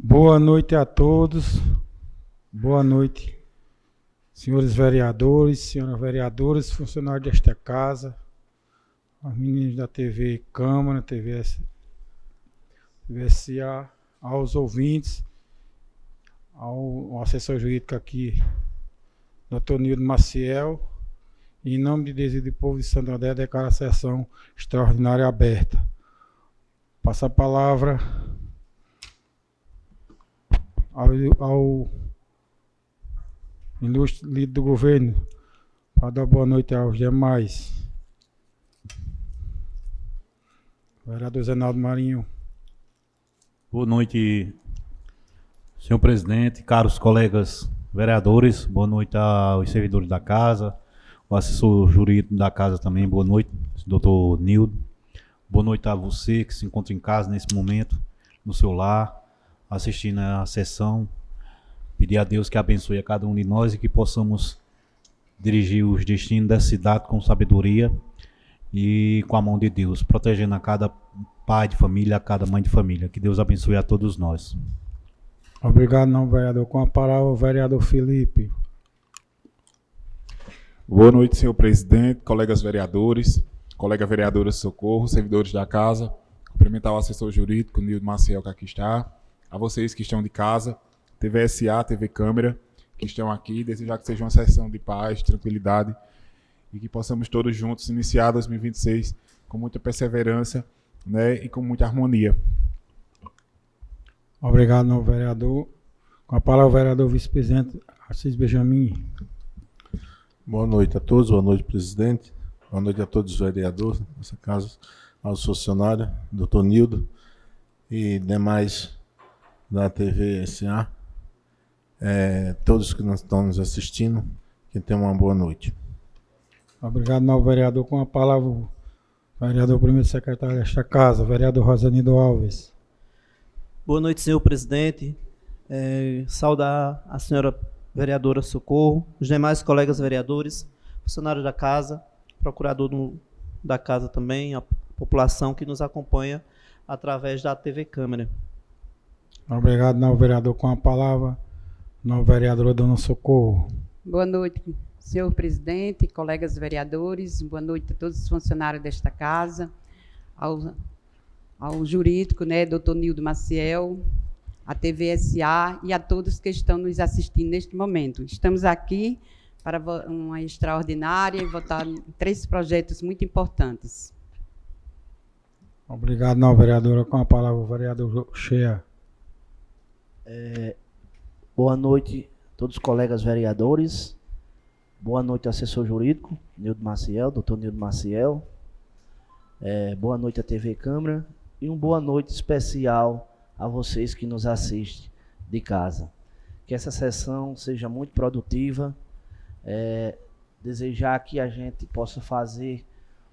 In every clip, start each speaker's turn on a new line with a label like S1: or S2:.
S1: Boa noite a todos. Boa noite, senhores vereadores, senhoras vereadoras, funcionários desta casa, as meninas da TV Câmara, TV SA, aos ouvintes, ao assessor jurídico aqui, Dr. Nildo Maciel. Em nome de Deus e do povo de Santo André, declaro a sessão extraordinária aberta. Passo a palavra ao ilustre líder do governo para dar boa noite aos demais. Vereador Zenaldo Marinho.
S2: Boa noite, senhor presidente, caros colegas vereadores, boa noite aos servidores da casa, o assessor jurídico da casa também, boa noite, doutor Nildo. Boa noite a você que se encontra em casa nesse momento, no seu lar, assistindo a sessão. Pedir a Deus que abençoe a cada um de nós e que possamos dirigir os destinos da cidade com sabedoria e com a mão de Deus, protegendo a cada pai de família, a cada mãe de família. Que Deus abençoe a todos nós.
S1: Obrigado, não, vereador. Com a palavra, o vereador Felipe.
S3: Boa noite, senhor presidente, colegas vereadores, colega vereadora Socorro, servidores da casa. Cumprimentar o assessor jurídico, Nildo Maciel, que aqui está. A vocês que estão de casa, TV SA, TV Câmara, que estão aqui. Desejar que seja uma sessão de paz, tranquilidade e que possamos todos juntos iniciar 2026 com muita perseverança, né, e com muita harmonia.
S1: Obrigado, não, vereador. Com a palavra, o vereador vice-presidente Assis Benjamin.
S4: Boa noite a todos, boa noite, presidente. Boa noite a todos os vereadores dessa casa, aos funcionários, doutor Nildo e demais da TV SA, todos que estão nos assistindo, que tenham uma boa noite.
S1: Obrigado, novo vereador. Com a palavra, o vereador primeiro secretário desta casa, vereador Rosanindo Alves.
S5: Boa noite, senhor presidente. Saudar a senhora vereadora Socorro, os demais colegas vereadores, funcionários da casa, procurador da casa também, a população que nos acompanha através da TV Câmara.
S1: Obrigado, novo vereador. Com a palavra, novo vereador Dona Socorro.
S6: Boa noite, senhor presidente, colegas vereadores, boa noite a todos os funcionários desta casa, ao jurídico, né, doutor Nildo Maciel, a TV SA e a todos que estão nos assistindo neste momento. Estamos aqui para uma extraordinária e votar em 3 projetos muito importantes.
S1: Obrigado, não, vereadora. Com a palavra, o vereador Shea.
S7: Boa noite a todos os colegas vereadores. Boa noite, assessor jurídico, Nildo Maciel, doutor Nildo Maciel. Boa noite à TV Câmara e uma boa noite especial a vocês que nos assistem de casa. Que essa sessão seja muito produtiva. Desejar que a gente possa fazer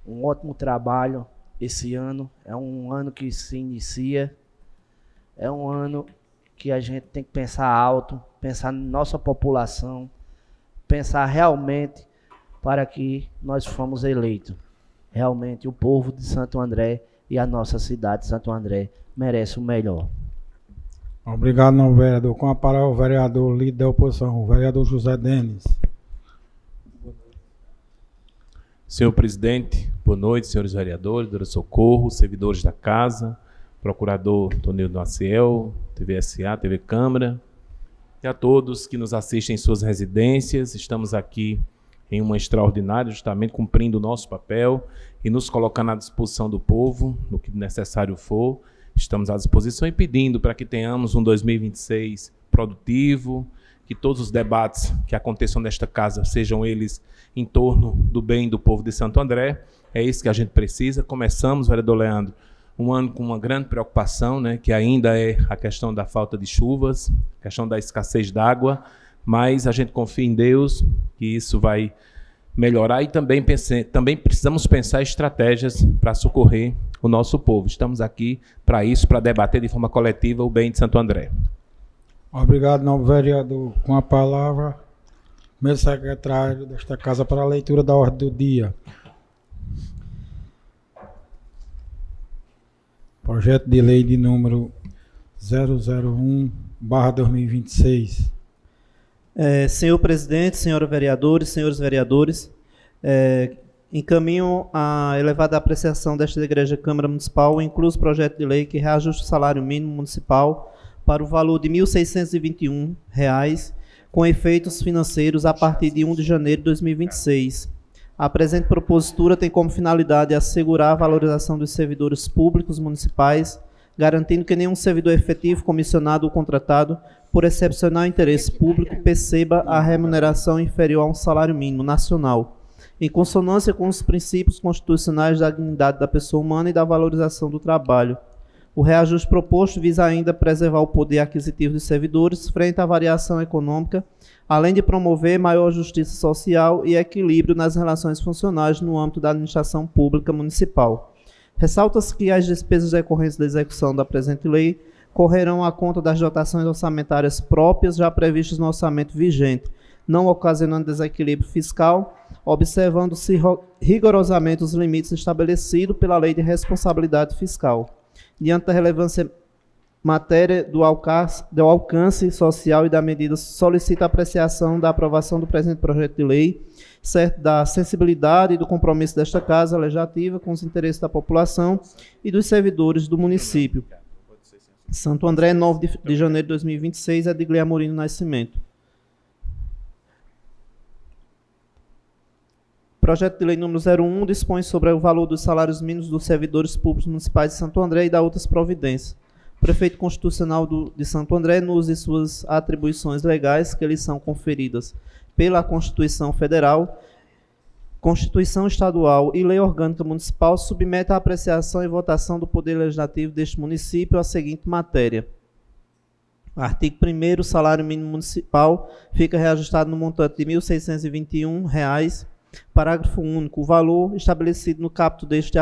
S7: um ótimo trabalho esse ano. É um ano que se inicia, é um ano que a gente tem que pensar alto, pensar na nossa população, pensar realmente para que nós fomos eleitos. Realmente o povo de Santo André e a nossa cidade de Santo André merece o melhor.
S1: Obrigado, não, vereador. Com a palavra, o vereador líder da oposição, o vereador José Denis.
S8: Senhor presidente, boa noite, senhores vereadores, doutora Socorro, servidores da casa, procurador Tonildo Maciel, TV SA, TV Câmara, e a todos que nos assistem em suas residências. Estamos aqui em uma extraordinária, justamente cumprindo o nosso papel e nos colocando à disposição do povo, no que necessário for. Estamos à disposição e pedindo para que tenhamos um 2026 produtivo, que todos os debates que aconteçam nesta casa sejam eles em torno do bem do povo de Santo André. É isso que a gente precisa. Começamos, vereador Leandro, um ano com uma grande preocupação, né, que ainda é a questão da falta de chuvas, a questão da escassez d'água, mas a gente confia em Deus que isso vai melhorar e também precisamos pensar estratégias para socorrer o nosso povo. Estamos aqui para isso, para debater de forma coletiva o bem de Santo André.
S1: Obrigado, novo vereador. Com a palavra, primeiro secretário desta casa para a leitura da ordem do dia. Projeto de lei de número 001/2026.
S5: Senhor presidente, senhores vereadores, encaminho a elevada apreciação desta Igreja Câmara Municipal o incluso projeto de lei que reajuste o salário mínimo municipal para o valor de R$ 1.621, com efeitos financeiros a partir de 1 de janeiro de 2026. A presente propositura tem como finalidade assegurar a valorização dos servidores públicos municipais, garantindo que nenhum servidor efetivo, comissionado ou contratado por excepcional interesse público perceba a remuneração inferior a um salário mínimo nacional, em consonância com os princípios constitucionais da dignidade da pessoa humana e da valorização do trabalho. O reajuste proposto visa ainda preservar o poder aquisitivo dos servidores frente à variação econômica, além de promover maior justiça social e equilíbrio nas relações funcionais no âmbito da administração pública municipal. Ressalta-se que as despesas decorrentes da execução da presente lei correrão à conta das dotações orçamentárias próprias já previstas no orçamento vigente, não ocasionando desequilíbrio fiscal, observando-se rigorosamente os limites estabelecidos pela Lei de Responsabilidade Fiscal. Diante da relevância matéria do alcance social e da medida, solicita a apreciação da aprovação do presente projeto de lei, certo da sensibilidade e do compromisso desta Casa Legislativa com os interesses da população e dos servidores do município. Santo André, 9 de janeiro de 2026, Edgley Amorino Nascimento. Projeto de lei número 01 dispõe sobre o valor dos salários mínimos dos servidores públicos municipais de Santo André e da outras providências. O prefeito constitucional de Santo André, no uso de suas atribuições legais que lhe são conferidas pela Constituição Federal, Constituição Estadual e Lei Orgânica Municipal, submete à apreciação e votação do Poder Legislativo deste município a seguinte matéria. Artigo 1º, o salário mínimo municipal fica reajustado no montante de R$ 1.621. Parágrafo único. O valor estabelecido no caput deste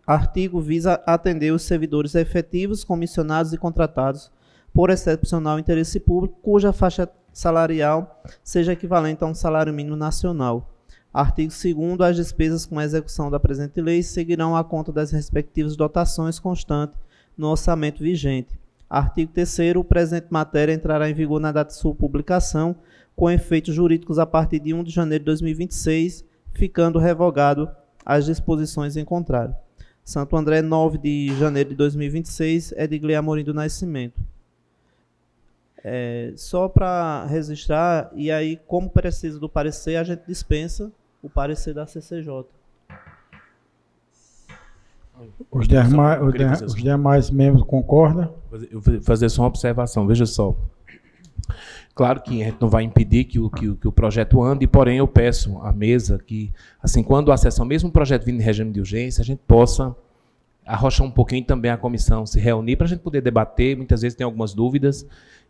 S5: artigo visa atender os servidores efetivos, comissionados e contratados por excepcional interesse público, cuja faixa salarial seja equivalente a um salário mínimo nacional. Artigo 2º. As despesas com a execução da presente lei seguirão à conta das respectivas dotações constantes no orçamento vigente. Artigo 3º. O presente matéria entrará em vigor na data de sua publicação, com efeitos jurídicos a partir de 1 de janeiro de 2026, ficando revogado as disposições em contrário. Santo André, 9 de janeiro de 2026, Edgley Amorino do Nascimento. Só para registrar, e aí, como precisa do parecer, a gente dispensa o parecer da CCJ.
S1: Os demais membros concordam?
S8: Eu vou fazer só uma observação, veja só. Claro que a gente não vai impedir que o projeto ande, porém eu peço à mesa que, assim, quando a sessão, mesmo o projeto vindo em regime de urgência, a gente possa arrochar um pouquinho também a comissão, se reunir para a gente poder debater. Muitas vezes tem algumas dúvidas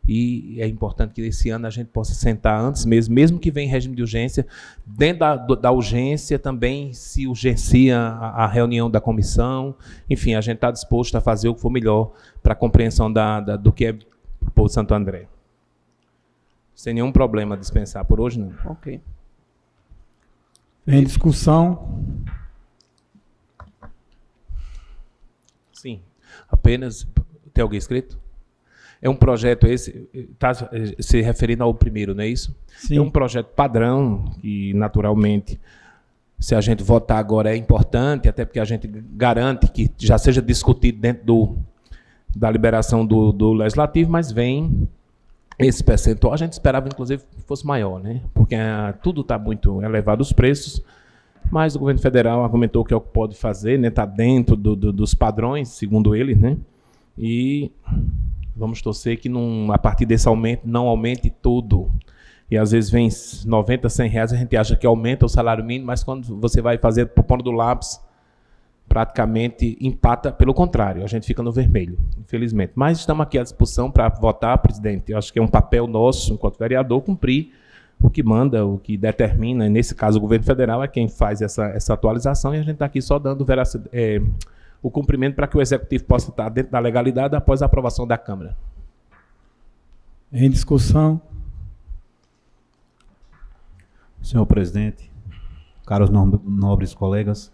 S8: e é importante que esse ano a gente possa sentar antes mesmo que venha em regime de urgência. Dentro da urgência também se urgencia a reunião da comissão. Enfim, a gente está disposto a fazer o que for melhor para a compreensão do que é o povo de Santo André. Sem nenhum problema dispensar por hoje, não.
S5: Ok.
S1: Em discussão?
S8: Sim. Apenas... Tem alguém escrito? É um projeto esse... Está se referindo ao primeiro, não é isso?
S1: Sim.
S8: É um projeto padrão que, naturalmente, se a gente votar agora é importante, até porque a gente garante que já seja discutido dentro da liberação do Legislativo, mas vem... Esse percentual a gente esperava, inclusive, que fosse maior, né? Porque tudo está muito elevado os preços, mas o governo federal argumentou que é o que pode fazer, né? Está dentro dos padrões, segundo ele, né? E vamos torcer que a partir desse aumento não aumente tudo. E às vezes vem 90, 100 reais, a gente acha que aumenta o salário mínimo, mas quando você vai fazer por ponto do lápis, praticamente empata, pelo contrário, a gente fica no vermelho, infelizmente. Mas estamos aqui à disposição para votar, presidente. Eu acho que é um papel nosso, enquanto vereador, cumprir o que manda, o que determina. E nesse caso, o governo federal é quem faz essa atualização e a gente está aqui só dando o cumprimento para que o executivo possa estar dentro da legalidade após a aprovação da Câmara.
S1: Em discussão?
S2: Senhor presidente, caros nobres colegas,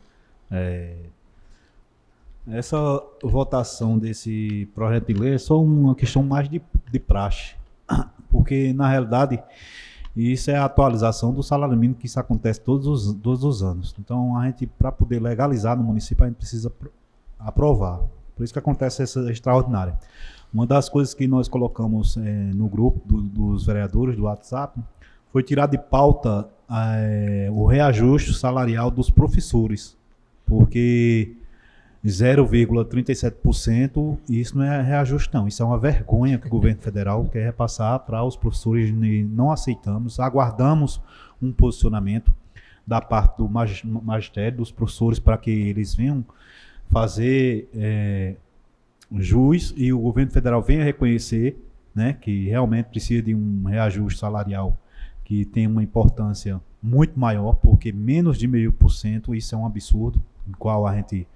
S2: Essa votação desse projeto de lei é só uma questão mais de praxe, porque, na realidade, isso é a atualização do salário mínimo, que isso acontece todos os anos. Então, a gente, para poder legalizar no município, a gente precisa aprovar. Por isso que acontece essa extraordinária. Uma das coisas que nós colocamos no grupo dos vereadores do WhatsApp foi tirar de pauta o reajuste salarial dos professores, porque 0,37%, isso não é reajuste não, isso é uma vergonha que o governo federal quer repassar para os professores, e não aceitamos, aguardamos um posicionamento da parte do magistério, dos professores, para que eles venham fazer jus e o governo federal venha reconhecer, né, que realmente precisa de um reajuste salarial que tem uma importância muito maior, porque menos de 0,5%, isso é um absurdo, no qual a gente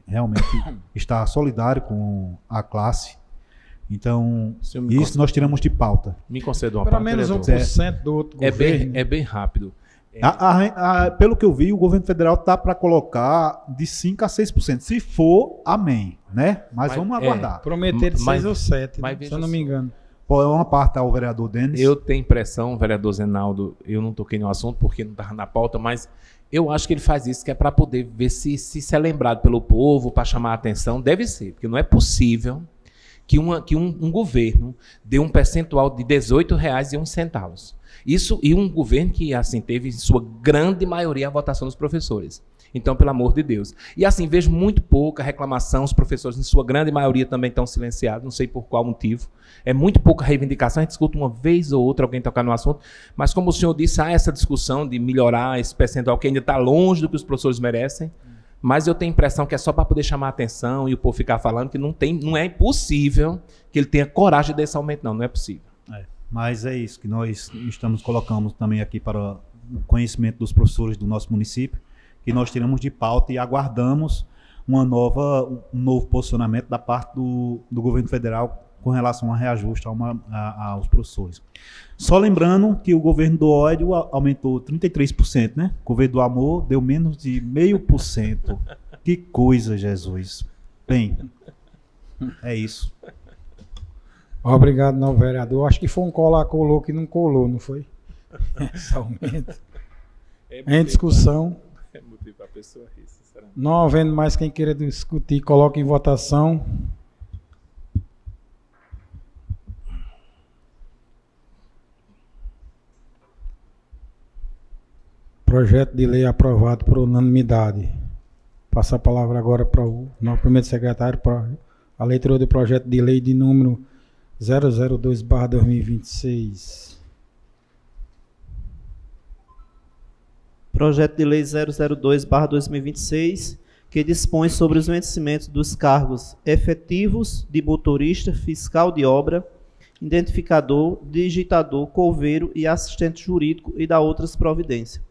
S2: realmente está solidário com a classe. Então, isso nós tiramos de pauta.
S8: Me conceda uma
S1: Pelo
S8: parte,
S1: menos
S8: vereador.
S1: 1% do outro governo.
S8: É bem rápido.
S2: Pelo que eu vi, o governo federal está para colocar de 5% a 6%. Se for, amém, né? Mas vamos aguardar.
S1: Prometeram 6 ou 7,
S8: mas
S1: né? Se
S8: veja
S1: eu não me
S8: só.
S1: engano.
S2: Pô, é uma parte ao vereador Denis.
S8: Eu tenho impressão, vereador Zenaldo, eu não toquei no assunto porque não estava na pauta, mas eu acho que ele faz isso que é para poder ver se é lembrado pelo povo, para chamar a atenção. Deve ser, porque não é possível que um governo dê um percentual de R$18,01. Isso, e um governo que assim teve, em sua grande maioria, a votação dos professores. Então, pelo amor de Deus. E assim, vejo muito pouca reclamação, os professores, em sua grande maioria, também estão silenciados, não sei por qual motivo. É muito pouca reivindicação, a gente escuta uma vez ou outra alguém tocar no assunto, mas como o senhor disse, há essa discussão de melhorar esse percentual, que ainda está longe do que os professores merecem, mas eu tenho a impressão que é só para poder chamar a atenção e o povo ficar falando que não é impossível que ele tenha coragem desse aumento, não é possível.
S2: Mas é isso que nós colocamos também aqui para o conhecimento dos professores do nosso município, que nós tiramos de pauta e aguardamos um novo posicionamento da parte do governo federal com relação a reajuste aos professores. Só lembrando que o governo do ódio aumentou 33%, né? O governo do amor deu menos de 0,5%. Que coisa, Jesus. Bem, é isso.
S1: Obrigado, não, vereador. Acho que foi um colou que não colou, não foi? Esse aumento. Em discussão.
S8: É motivo para a pessoa rir, sinceramente.
S1: Não havendo mais quem queira discutir, coloque em votação. Projeto de lei aprovado por unanimidade. Passo a palavra agora para o nosso primeiro secretário para a leitura do projeto de lei de número 002/2026.
S5: Projeto de lei 002/2026, que dispõe sobre os vencimentos dos cargos efetivos de motorista, fiscal de obra, identificador, digitador, coveiro e assistente jurídico e da outras providências.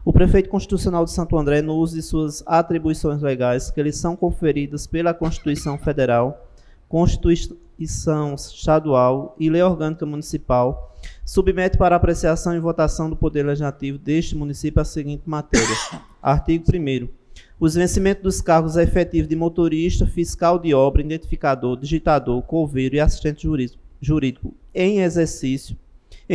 S5: O prefeito constitucional de Santo André, no uso de suas atribuições legais que lhe são conferidas pela Constituição Federal, Constituição Estadual e Lei Orgânica Municipal, submete para apreciação e votação do Poder Legislativo deste município a seguinte matéria. Artigo 1º. Os vencimentos dos cargos efetivos de motorista, fiscal de obra, identificador, digitador, coveiro e assistente jurídico em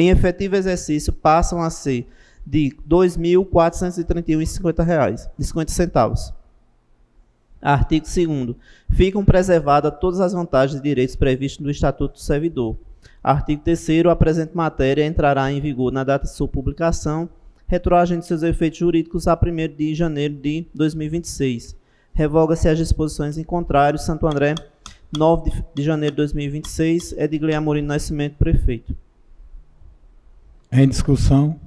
S5: efetivo exercício, passam a ser de R$ 2.431,50. Artigo 2º. Ficam preservadas todas as vantagens e direitos previstos no Estatuto do Servidor. Artigo 3º. A presente matéria entrará em vigor na data de sua publicação, retroagendo seus efeitos jurídicos a 1º de janeiro de 2026. Revoga-se as disposições em contrário. Santo André, 9 de janeiro de 2026. Edgley Amorim Nascimento, prefeito.
S1: Em discussão.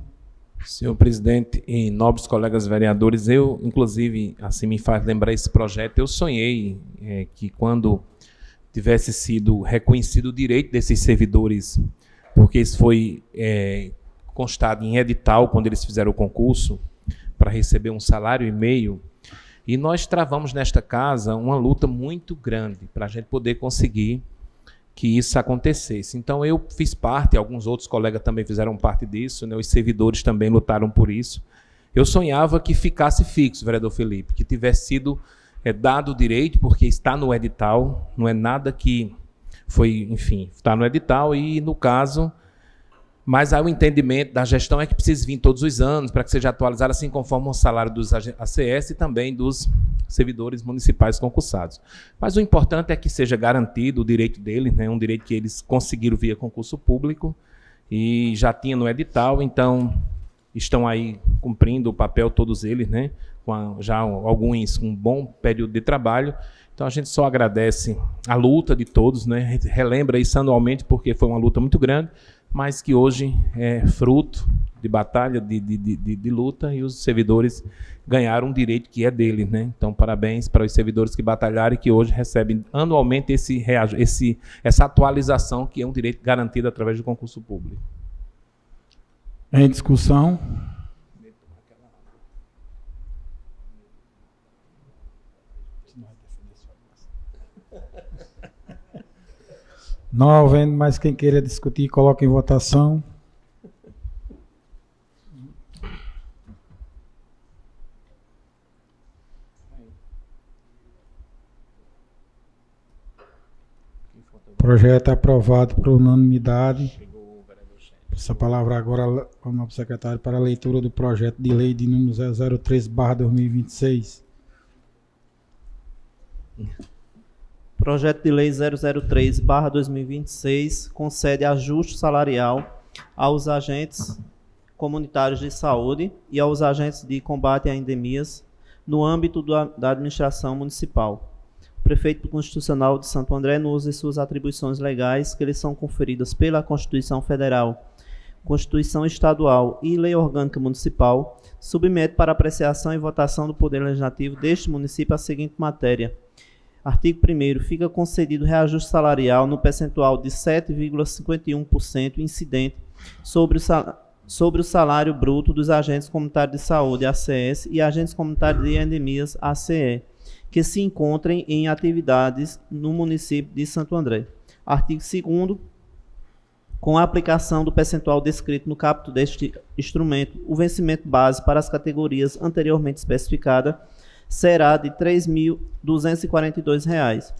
S8: Senhor presidente e nobres colegas vereadores, eu, inclusive, assim me faz lembrar esse projeto, eu sonhei que quando tivesse sido reconhecido o direito desses servidores, porque isso foi constado em edital quando eles fizeram o concurso para receber um salário e meio, e nós travamos nesta casa uma luta muito grande para a gente poder conseguir que isso acontecesse. Então eu fiz parte, alguns outros colegas também fizeram parte disso, né? Os servidores também lutaram por isso. Eu sonhava que ficasse fixo, vereador Felipe, que tivesse sido é dado o direito, porque está no edital, não é nada que foi, enfim, está no edital e, no caso, mas aí o entendimento da gestão é que precisa vir todos os anos para que seja atualizado, assim conforme o salário dos ACS e também dos servidores municipais concursados. Mas o importante é que seja garantido o direito deles, né, um direito que eles conseguiram via concurso público e já tinha no edital, então estão aí cumprindo o papel todos eles, né, já alguns com um bom período de trabalho. Então a gente só agradece a luta de todos, né, a gente relembra isso anualmente porque foi uma luta muito grande, mas que hoje é fruto de batalha, de luta, e os servidores ganharam um direito que é deles, né? Então, parabéns para os servidores que batalharam e que hoje recebem anualmente essa atualização, que é um direito garantido através do concurso público.
S1: Em discussão? Não havendo mais quem queira discutir, coloque em votação. Projeto aprovado por unanimidade. Essa palavra agora ao novo secretário para a leitura do projeto de lei de número 003/2026.
S5: Projeto de Lei 003/2026 concede ajuste salarial aos agentes comunitários de saúde e aos agentes de combate a endemias no âmbito da administração municipal. O prefeito constitucional de Santo André, no uso de suas atribuições legais que lhe são conferidas pela Constituição Federal, Constituição Estadual e Lei Orgânica Municipal, submete para apreciação e votação do Poder Legislativo deste município a seguinte matéria. Artigo 1º. Fica concedido reajuste salarial no percentual de 7,51% incidente sobre o salário bruto dos agentes comunitários de saúde, ACS, e agentes comunitários de endemias, ACE, que se encontrem em atividades no município de Santo André. Artigo 2º. Com a aplicação do percentual descrito no caput deste instrumento, o vencimento base para as categorias anteriormente especificadas será de R$ 3.242,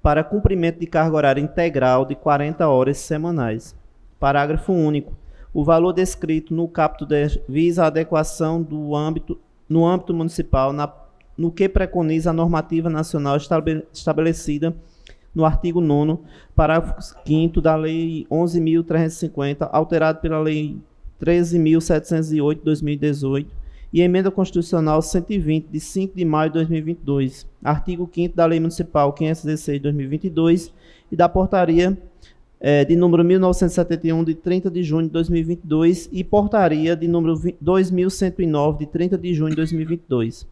S5: para cumprimento de carga horária integral de 40 horas semanais. Parágrafo único. O valor descrito no caput visa a adequação no âmbito municipal no que preconiza a normativa nacional estabelecida no artigo 9º, parágrafo 5º da Lei 11.350, alterado pela Lei 13.708 de 2018, e Emenda Constitucional 120, de 5 de maio de 2022, artigo 5º da Lei Municipal 516 de 2022 e da Portaria de número 1971, de 30 de junho de 2022 e Portaria de número 2109, de 30 de junho de 2022.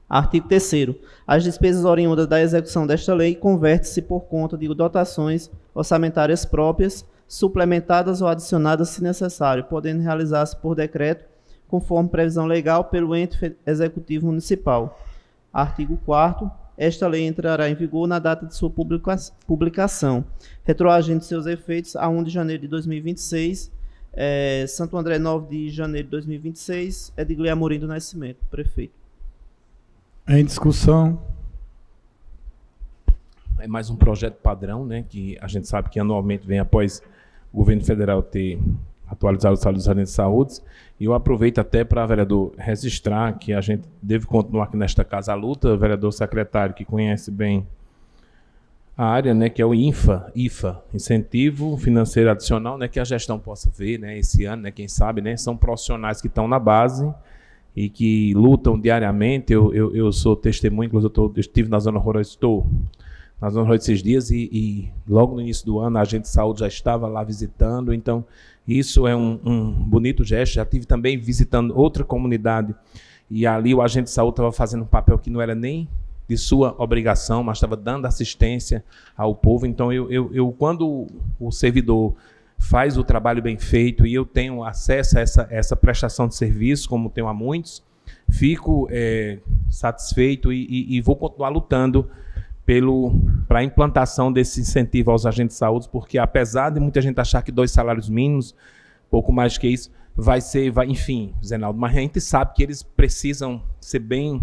S5: Artigo 3º. As despesas oriundas da execução desta lei convertem-se por conta de dotações orçamentárias próprias, suplementadas ou adicionadas se necessário, podendo realizar-se por decreto, conforme previsão legal pelo ente executivo municipal. Artigo 4º. Esta lei entrará em vigor na data de sua publicação, retroagindo seus efeitos a 1 de janeiro de 2026. Santo André, 9 de janeiro de 2026. Edgley Amorim do Nascimento, prefeito.
S1: Em discussão?
S8: É mais um projeto padrão, né, que a gente sabe que anualmente vem após o governo federal ter atualizado o salário dos agentes de saúde. E eu aproveito até para, vereador, registrar que a gente deve continuar aqui nesta casa a luta, vereador secretário que conhece bem a área, né, que é o IFA, Incentivo Financeiro Adicional, né, que a gestão possa ver, né, esse ano, né, quem sabe, né, são profissionais que estão na base e que lutam diariamente. Eu sou testemunho, inclusive eu estive na Zona Rural, estou na Zona Rural esses dias e logo no início do ano a agente de saúde já estava lá visitando, então isso é um bonito gesto. Já estive também visitando outra comunidade e ali o agente de saúde estava fazendo um papel que não era nem de sua obrigação, mas estava dando assistência ao povo. Então quando o servidor faz o trabalho bem feito e eu tenho acesso a essa prestação de serviço, como tenho a muitos, fico satisfeito e vou continuar lutando para a implantação desse incentivo aos agentes de saúde, porque apesar de muita gente achar que 2 salários mínimos, pouco mais que isso, enfim, Zenaldo, mas a gente sabe que eles precisam ser bem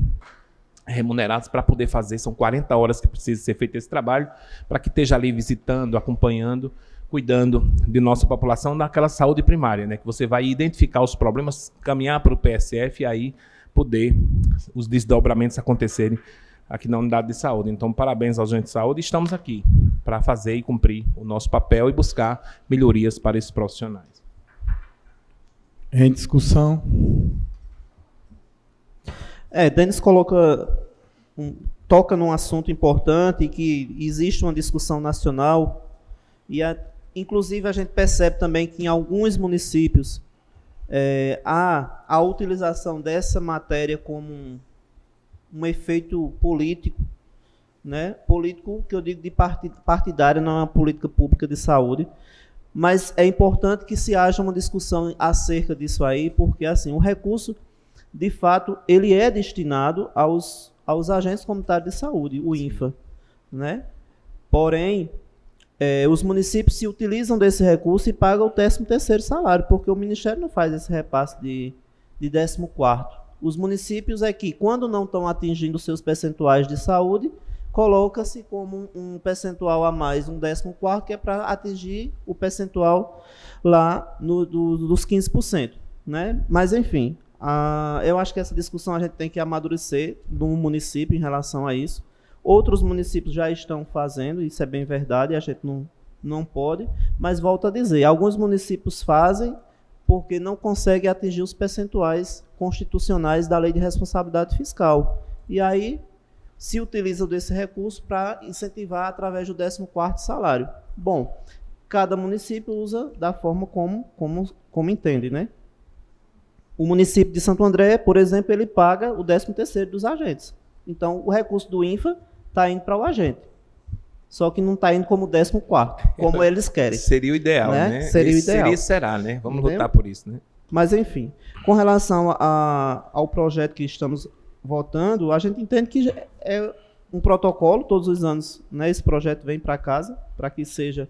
S8: remunerados para poder fazer. São 40 horas que precisa ser feito esse trabalho, para que esteja ali visitando, acompanhando, cuidando de nossa população naquela saúde primária, né? Que você vai identificar os problemas, caminhar para o PSF e aí poder os desdobramentos acontecerem aqui na unidade de saúde. Então, parabéns aos agentes de saúde. Estamos aqui para fazer e cumprir o nosso papel e buscar melhorias para esses profissionais.
S1: Em discussão.
S5: Denis toca num assunto importante, que existe uma discussão nacional e, inclusive, a gente percebe também que em alguns municípios há a utilização dessa matéria como um efeito político, né? Político que eu digo de partidário, não é uma política pública de saúde, mas é importante que se haja uma discussão acerca disso aí, porque assim, o recurso, de fato, ele é destinado aos agentes comunitários de saúde, o INFA, né? Porém, os municípios se utilizam desse recurso e pagam o 13º salário, porque o Ministério não faz esse repasse de 14º. Os municípios é que, quando não estão atingindo seus percentuais de saúde, coloca-se como um percentual a mais, um 14º, que é para atingir o percentual lá dos 15%. Né? Mas, enfim, eu acho que essa discussão a gente tem que amadurecer no município em relação a isso. Outros municípios já estão fazendo, isso é bem verdade, a gente não pode, mas volto a dizer, alguns municípios fazem porque não conseguem atingir os percentuais constitucionais da Lei de Responsabilidade Fiscal. E aí se utilizam desse recurso para incentivar através do 14º salário. Bom, cada município usa da forma como entende, né? O município de Santo André, por exemplo, ele paga o 13º dos agentes. Então, o recurso do INFA está indo para o agente. Só que não está indo como 14º, como eles querem.
S8: Seria o ideal, né?
S5: Seria o ideal.
S8: Será, né? Vamos
S5: Entendeu?
S8: lutar por isso, né?
S5: Mas, enfim, com relação ao projeto que estamos votando, a gente entende que é um protocolo, todos os anos, né, esse projeto vem para casa, para que seja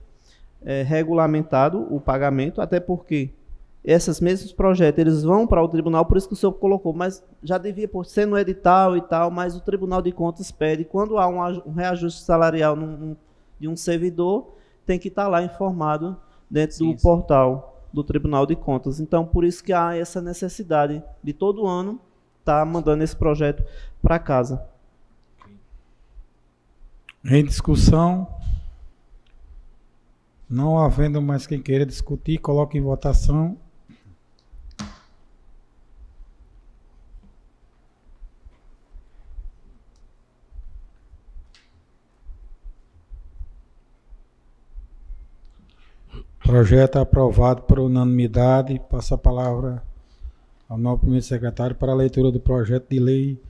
S5: regulamentado o pagamento, até porque esses mesmos projetos, eles vão para o tribunal, por isso que o senhor colocou, mas já devia ser no edital e tal, mas o Tribunal de Contas pede, quando há um reajuste salarial de um servidor, tem que estar lá informado dentro do portal do Tribunal de Contas. Então, por isso que há essa necessidade de todo ano estar mandando esse projeto para casa.
S1: Em discussão. Não havendo mais quem queira discutir, coloque em votação. Projeto aprovado por unanimidade. Passa a palavra ao novo primeiro secretário para a leitura do projeto de lei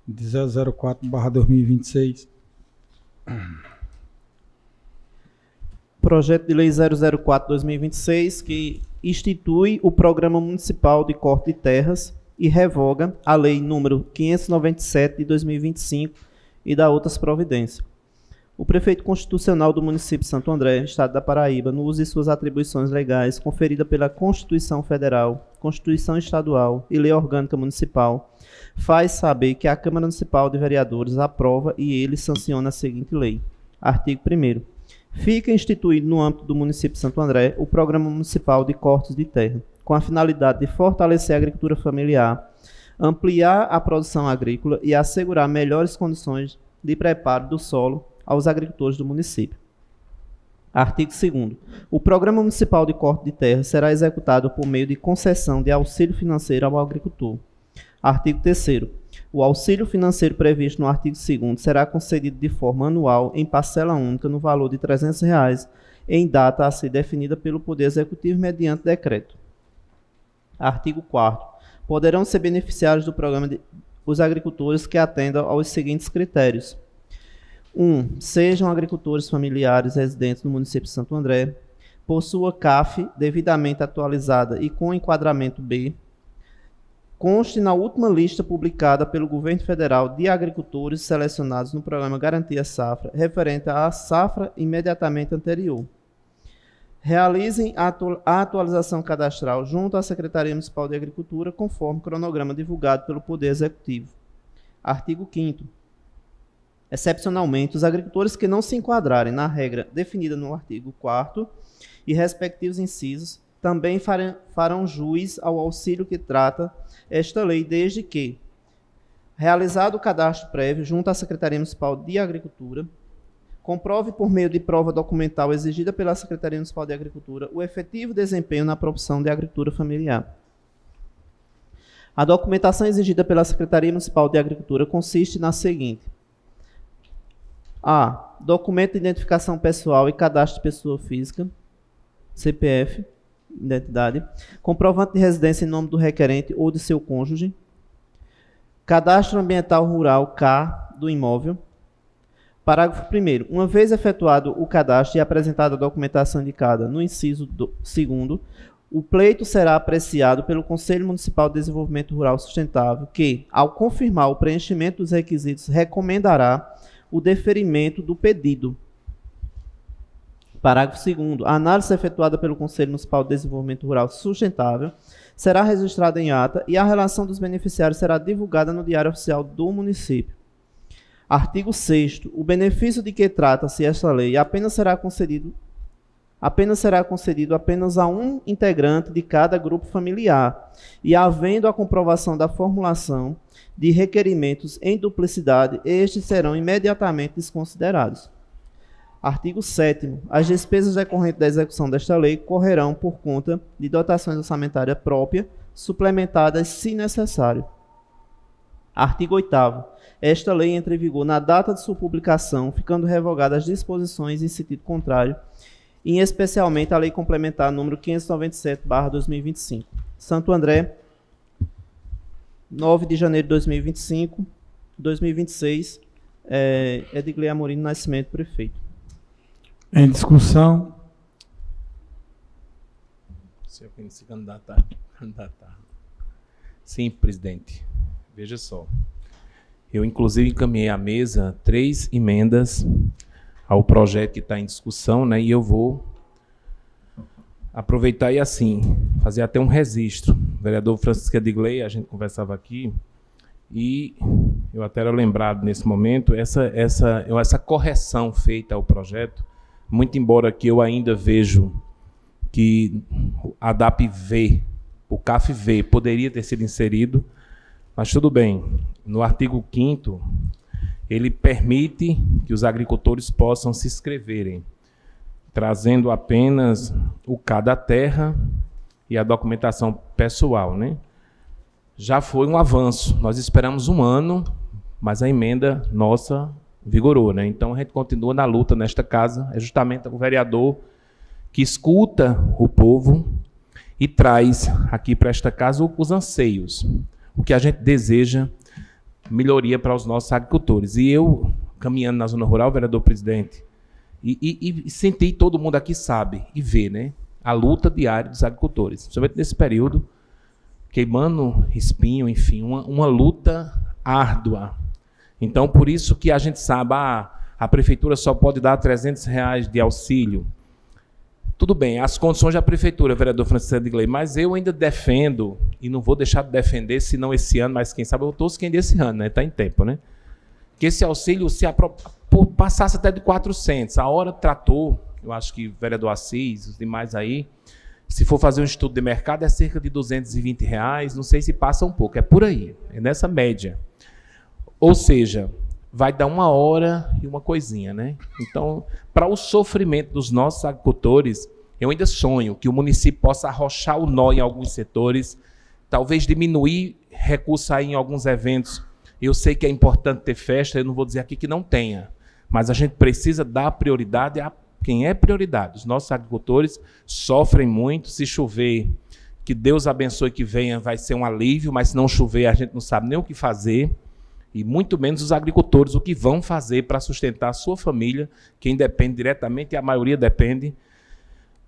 S1: de 004/2026.
S5: Projeto de lei 004/2026, que institui o Programa Municipal de Corte de Terras e revoga a lei número 597 de 2025 e dá outras providências. O prefeito constitucional do município de Santo André, Estado da Paraíba, no uso de suas atribuições legais conferidas pela Constituição Federal, Constituição Estadual e Lei Orgânica Municipal, faz saber que a Câmara Municipal de Vereadores aprova e ele sanciona a seguinte lei. Artigo 1º. Fica instituído no âmbito do município de Santo André o Programa Municipal de Cortes de Terra, com a finalidade de fortalecer a agricultura familiar, ampliar a produção agrícola e assegurar melhores condições de preparo do solo aos agricultores do município. Artigo 2º. O Programa Municipal de Corte de Terra será executado por meio de concessão de auxílio financeiro ao agricultor. Artigo 3º. O auxílio financeiro previsto no artigo 2º será concedido de forma anual em parcela única no valor de R$ 300, em data a ser definida pelo Poder Executivo mediante decreto. Artigo 4º. Poderão ser beneficiários do programa os agricultores que atendam aos seguintes critérios. 1. Sejam agricultores familiares residentes no município de Santo André, possua CAF devidamente atualizada e com enquadramento B, conste na última lista publicada pelo Governo Federal de agricultores selecionados no programa Garantia Safra, referente à safra imediatamente anterior. Realizem a atualização cadastral junto à Secretaria Municipal de Agricultura, conforme cronograma divulgado pelo Poder Executivo. Artigo 5º. Excepcionalmente, os agricultores que não se enquadrarem na regra definida no artigo 4º e respectivos incisos também farão jus ao auxílio que trata esta lei, desde que, realizado o cadastro prévio junto à Secretaria Municipal de Agricultura, comprove por meio de prova documental exigida pela Secretaria Municipal de Agricultura o efetivo desempenho na profissão de agricultura familiar. A documentação exigida pela Secretaria Municipal de Agricultura consiste na seguinte: a. Documento de identificação pessoal e cadastro de pessoa física, CPF, identidade, comprovante de residência em nome do requerente ou de seu cônjuge, cadastro ambiental rural, CAR, do imóvel. Parágrafo 1º. Uma vez efetuado o cadastro e apresentada a documentação indicada no inciso 2º, o pleito será apreciado pelo Conselho Municipal de Desenvolvimento Rural Sustentável, que, ao confirmar o preenchimento dos requisitos, recomendará o deferimento do pedido. Parágrafo 2º. A análise efetuada pelo Conselho Municipal de Desenvolvimento Rural Sustentável será registrada em ata e a relação dos beneficiários será divulgada no Diário Oficial do município. Artigo 6º. O benefício de que trata-se esta lei apenas será concedido a um integrante de cada grupo familiar e, havendo a comprovação da formulação de requerimentos em duplicidade, estes serão imediatamente desconsiderados. Artigo 7º. As despesas decorrentes da execução desta lei correrão por conta de dotações orçamentárias próprias, suplementadas se necessário. Artigo 8º. Esta lei entra em vigor na data de sua publicação, ficando revogadas as disposições em sentido contrário, e especialmente a Lei Complementar número 597/2025. Santo André, 9 de janeiro de 2025, 2026, Edgley Amorim Nascimento, prefeito.
S1: Em discussão.
S8: Senhor quem se candidatar. Sim, presidente. Veja só. Eu, inclusive, encaminhei à mesa 3 emendas ao projeto que está em discussão, né? E eu vou aproveitar e, assim, fazer até um registro. O vereador Francisco Edgley, a gente conversava aqui, e eu até era lembrado nesse momento, essa correção feita ao projeto, muito embora que eu ainda vejo que a DAP-V, o CAF-V, poderia ter sido inserido, mas tudo bem. No artigo 5º, ele permite que os agricultores possam se inscreverem, trazendo apenas o CAD da terra e a documentação pessoal, né? Já foi um avanço. Nós esperamos um ano, mas a emenda nossa vigorou, né? Então a gente continua na luta nesta casa. É justamente o vereador que escuta o povo e traz aqui para esta casa os anseios, o que a gente deseja melhoria para os nossos agricultores. E eu, caminhando na zona rural, vereador presidente, e senti, todo mundo aqui sabe e vê, né, a luta diária dos agricultores, principalmente nesse período, queimando espinho, enfim, uma luta árdua. Então, por isso que a gente sabe, a prefeitura só pode dar R$300 de auxílio. Tudo bem, as condições da prefeitura, vereador Francisco Edgley, mas eu ainda defendo, e não vou deixar de defender, se não esse ano, mas quem sabe eu torço quem desse ano, né? Está em tempo, né? Que esse auxílio passasse até de 400. A hora tratou, eu acho que o vereador Assis, os demais aí, se for fazer um estudo de mercado, é cerca de R$220, não sei se passa um pouco, é por aí, é nessa média. Ou seja, vai dar 1 hora e uma coisinha, né? Então, para o sofrimento dos nossos agricultores, eu ainda sonho que o município possa arrochar o nó em alguns setores, talvez diminuir recursos aí em alguns eventos. Eu sei que é importante ter festa, eu não vou dizer aqui que não tenha, mas a gente precisa dar prioridade a quem é prioridade. Os nossos agricultores sofrem muito, se chover, que Deus abençoe que venha, vai ser um alívio, mas se não chover, a gente não sabe nem o que fazer. E muito menos os agricultores, o que vão fazer para sustentar a sua família, quem depende diretamente, e a maioria depende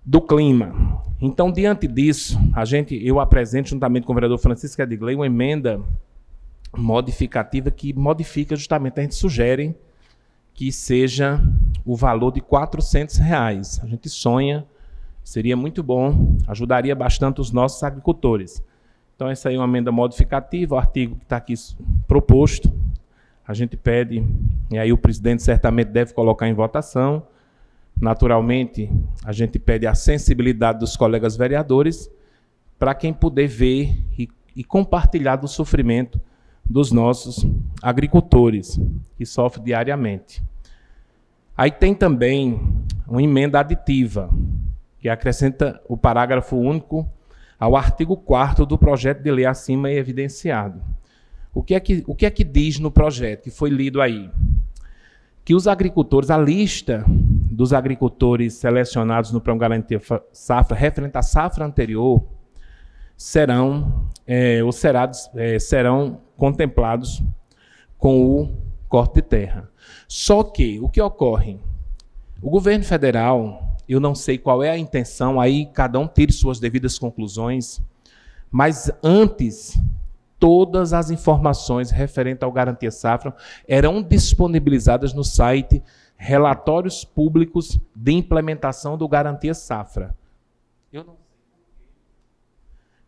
S8: do clima. Então, diante disso, eu apresento, juntamente com o vereador Francisco Edgley, uma emenda modificativa que modifica justamente, a gente sugere que seja o valor de R$400. A gente sonha, seria muito bom, ajudaria bastante os nossos agricultores. Então, essa aí é uma emenda modificativa, o artigo que está aqui proposto. a gente pede, e aí o presidente certamente deve colocar em votação, naturalmente, a gente pede a sensibilidade dos colegas vereadores para quem puder ver e compartilhar do sofrimento dos nossos agricultores, que sofrem diariamente. Aí tem também uma emenda aditiva, que acrescenta o parágrafo único ao artigo 4º do projeto de lei acima evidenciado. O que é que diz no projeto, que foi lido aí? Que os agricultores, a lista dos agricultores selecionados no Programa Garantia Safra, referente à safra anterior, serão contemplados com o corte de terra. Só que, o que ocorre? O governo federal, eu não sei qual é a intenção, aí cada um tire suas devidas conclusões, mas antes, todas as informações referentes ao Garantia Safra eram disponibilizadas no site Relatórios Públicos de Implementação do Garantia Safra.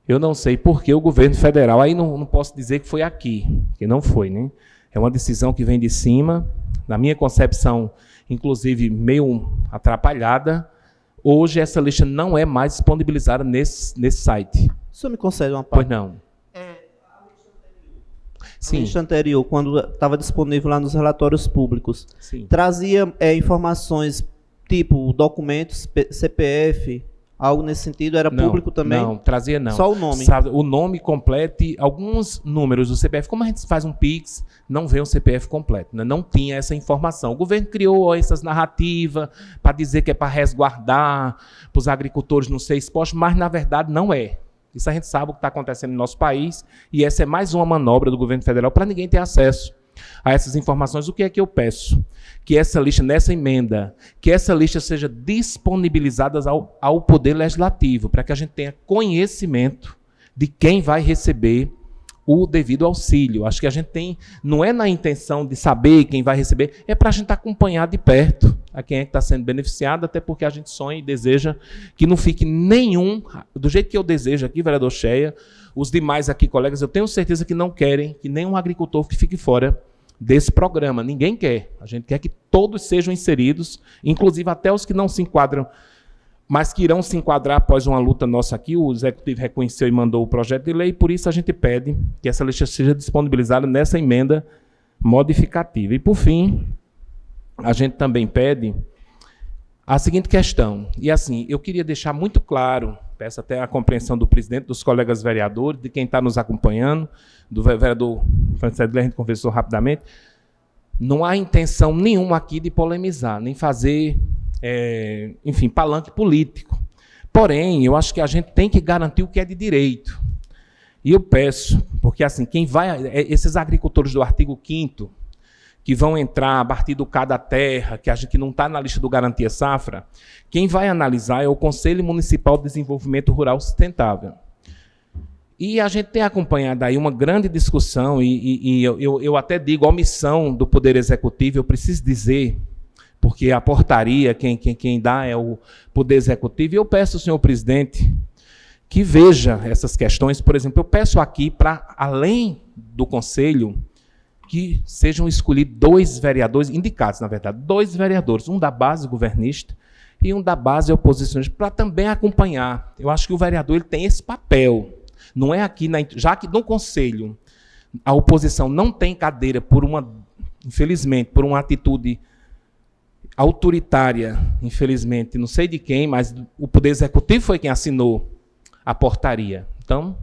S8: Eu não sei por que o governo federal, aí não posso dizer que foi aqui, que não foi, né? É uma decisão que vem de cima, na minha concepção, inclusive meio atrapalhada. Hoje essa lista não é mais disponibilizada nesse site.
S5: O senhor me concede uma parte?
S8: Pois não.
S5: A lista anterior, quando estava disponível lá nos relatórios públicos,
S8: Sim.
S5: trazia informações tipo documentos, CPF, algo nesse sentido, era público também?
S8: Não, trazia não.
S5: Só o nome?
S8: Sabe, o nome completo e alguns números do CPF. Como a gente faz um PIX, não vê um CPF completo, né? Não tinha essa informação. O governo criou essas narrativas para dizer que é para resguardar, para os agricultores não serem expostos, mas na verdade não é. Isso a gente sabe o que está acontecendo no nosso país e essa é mais uma manobra do governo federal para ninguém ter acesso a essas informações. O que é que eu peço? Que essa lista, nessa emenda, que essa lista seja disponibilizada ao Poder Legislativo, para que a gente tenha conhecimento de quem vai receber o devido auxílio. Acho que a gente tem, não é na intenção de saber quem vai receber, é para a gente acompanhar de perto a quem é que está sendo beneficiado, até porque a gente sonha e deseja que não fique nenhum, do jeito que eu desejo aqui, vereador Cheia, os demais aqui, colegas, eu tenho certeza que não querem que nenhum agricultor que fique fora desse programa. Ninguém quer. A gente quer que todos sejam inseridos, inclusive até os que não se enquadram, mas que irão se enquadrar após uma luta nossa aqui. O Executivo reconheceu e mandou o projeto de lei, por isso a gente pede que essa lista seja disponibilizada nessa emenda modificativa. E, por fim, a gente também pede a seguinte questão, e assim, eu queria deixar muito claro, peço até a compreensão do presidente, dos colegas vereadores, de quem está nos acompanhando, do vereador Francisco Edler, a gente conversou rapidamente, não há intenção nenhuma aqui de polemizar, nem fazer, enfim, palanque político. Porém, eu acho que a gente tem que garantir o que é de direito. E eu peço, porque assim, quem vai, esses agricultores do artigo 5º, que vão entrar a partir do Cada Terra, que não está na lista do Garantia Safra, quem vai analisar é o Conselho Municipal de Desenvolvimento Rural Sustentável. E a gente tem acompanhado aí uma grande discussão, e eu até digo, a omissão do Poder Executivo, eu preciso dizer, porque a portaria, quem dá é o Poder Executivo, e eu peço ao senhor presidente que veja essas questões. Por exemplo, eu peço aqui para, além do Conselho, que sejam escolhidos 2 vereadores, indicados, na verdade, 2 vereadores, um da base governista e um da base oposicionista, para também acompanhar. Eu acho que o vereador ele tem esse papel. Não é aqui, já que no Conselho a oposição não tem cadeira infelizmente, por uma atitude autoritária, infelizmente, não sei de quem, mas o Poder Executivo foi quem assinou a portaria. Então,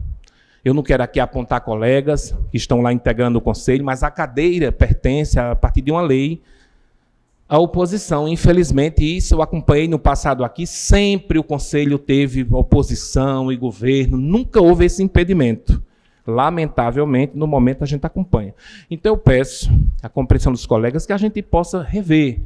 S8: eu não quero aqui apontar colegas que estão lá integrando o Conselho, mas a cadeira pertence, a partir de uma lei, à oposição. Infelizmente, isso eu acompanhei no passado aqui, sempre o Conselho teve oposição e governo, nunca houve esse impedimento. Lamentavelmente, no momento a gente acompanha. Então eu peço a compreensão dos colegas que a gente possa rever.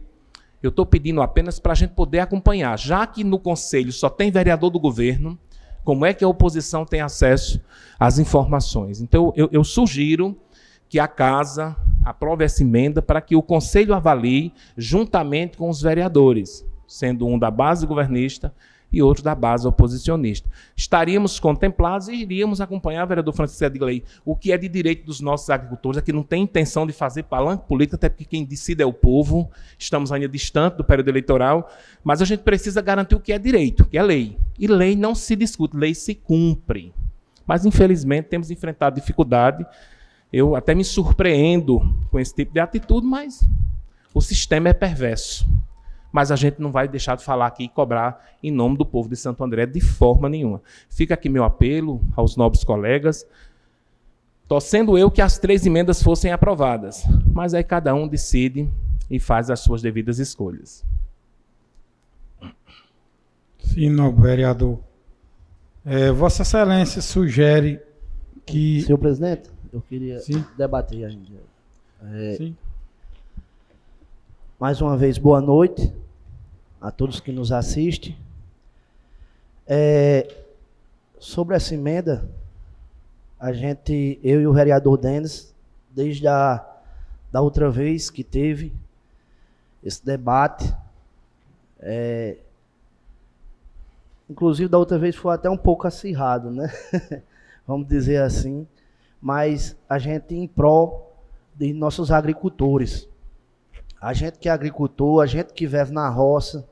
S8: Eu estou pedindo apenas para a gente poder acompanhar, já que no Conselho só tem vereador do governo, como é que a oposição tem acesso às informações? Então, eu sugiro que a Casa aprove essa emenda para que o Conselho avalie juntamente com os vereadores, sendo um da base governista e outros da base oposicionista. Estaríamos contemplados e iríamos acompanhar o vereador Francisco Edgley. O que é de direito dos nossos agricultores, aqui não tem intenção de fazer palanque político, até porque quem decide é o povo, estamos ainda distante do período eleitoral, mas a gente precisa garantir o que é direito, que é lei. E lei não se discute, lei se cumpre. Mas, infelizmente, temos enfrentado dificuldade. Eu até me surpreendo com esse tipo de atitude, mas o sistema é perverso. Mas a gente não vai deixar de falar aqui e cobrar em nome do povo de Santo André de forma nenhuma. Fica aqui meu apelo aos nobres colegas, torcendo eu que as 3 emendas fossem aprovadas. Mas aí cada um decide e faz as suas devidas escolhas.
S1: Sim, nobre vereador. Vossa Excelência sugere que...
S7: Senhor presidente, eu queria
S1: Sim.
S7: debater ainda.
S1: Sim.
S7: Mais uma vez, boa noite a todos que nos assistem. Sobre essa emenda, eu e o vereador Denis, desde da outra vez que teve esse debate, inclusive da outra vez foi até um pouco acirrado, né? Vamos dizer assim, mas a gente em prol de nossos agricultores. A gente que é agricultor, a gente que vive na roça,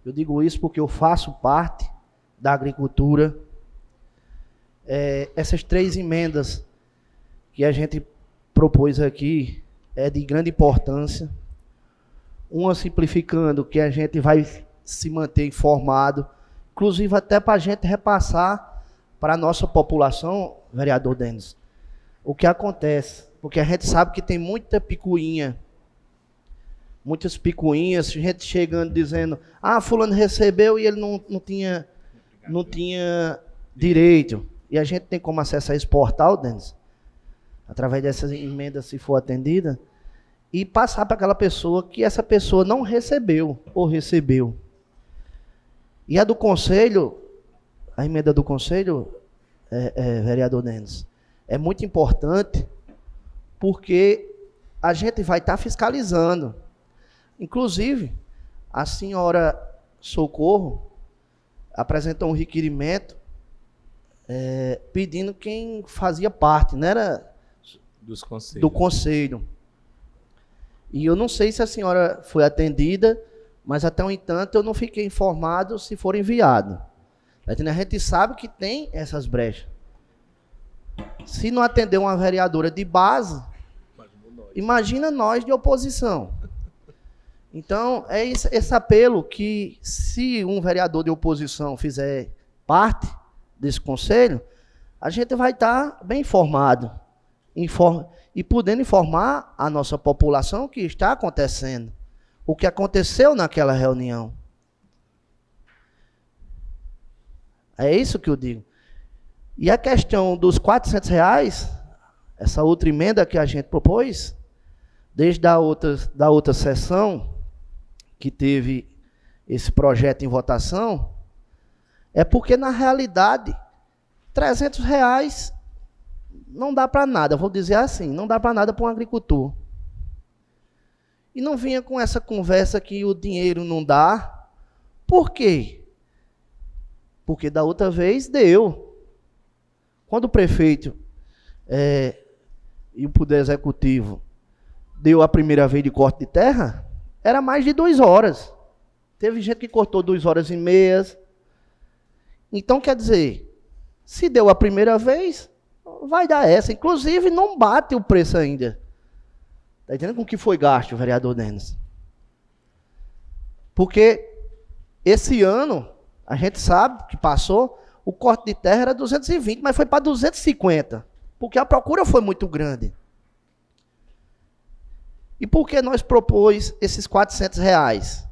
S7: eu digo isso porque eu faço parte da agricultura. Essas 3 emendas que a gente propôs aqui é de grande importância. Uma simplificando, que a gente vai se manter informado, inclusive até para a gente repassar para a nossa população, vereador Denis, o que acontece. Porque a gente sabe que tem muitas picuinhas, gente chegando dizendo, fulano recebeu e ele não tinha direito. E a gente tem como acessar esse portal, Denis, através dessas emendas, se for atendida, e passar para aquela pessoa que essa pessoa não recebeu ou recebeu. E a do conselho, a emenda do conselho, vereador Denis, é muito importante porque a gente vai estar fiscalizando. Inclusive, a senhora Socorro apresentou um requerimento pedindo quem fazia parte, não era do conselho. E eu não sei se a senhora foi atendida, mas até o entanto eu não fiquei informado se for enviado. A gente sabe que tem essas brechas. Se não atender uma vereadora de base, imagina nós de oposição. Então, é esse apelo que, se um vereador de oposição fizer parte desse conselho, a gente vai estar bem informado e podendo informar a nossa população o que está acontecendo, o que aconteceu naquela reunião. É isso que eu digo. E a questão dos R$400, essa outra emenda que a gente propôs, desde a outra sessão, que teve esse projeto em votação, é porque, na realidade, R$300 não dá para nada, vou dizer assim, não dá para nada para um agricultor. E não vinha com essa conversa que o dinheiro não dá. Por quê? Porque da outra vez deu. Quando o prefeito e o Poder Executivo deu a primeira vez de corte de terra, era mais de 2 horas. Teve gente que cortou 2 horas e meia. Então, quer dizer, se deu a primeira vez, vai dar essa. Inclusive, não bate o preço ainda. Está entendendo com o que foi gasto, vereador Denis? Porque esse ano, a gente sabe que passou, o corte de terra era 220, mas foi para 250, porque a procura foi muito grande. E por que nós propôs esses R$400?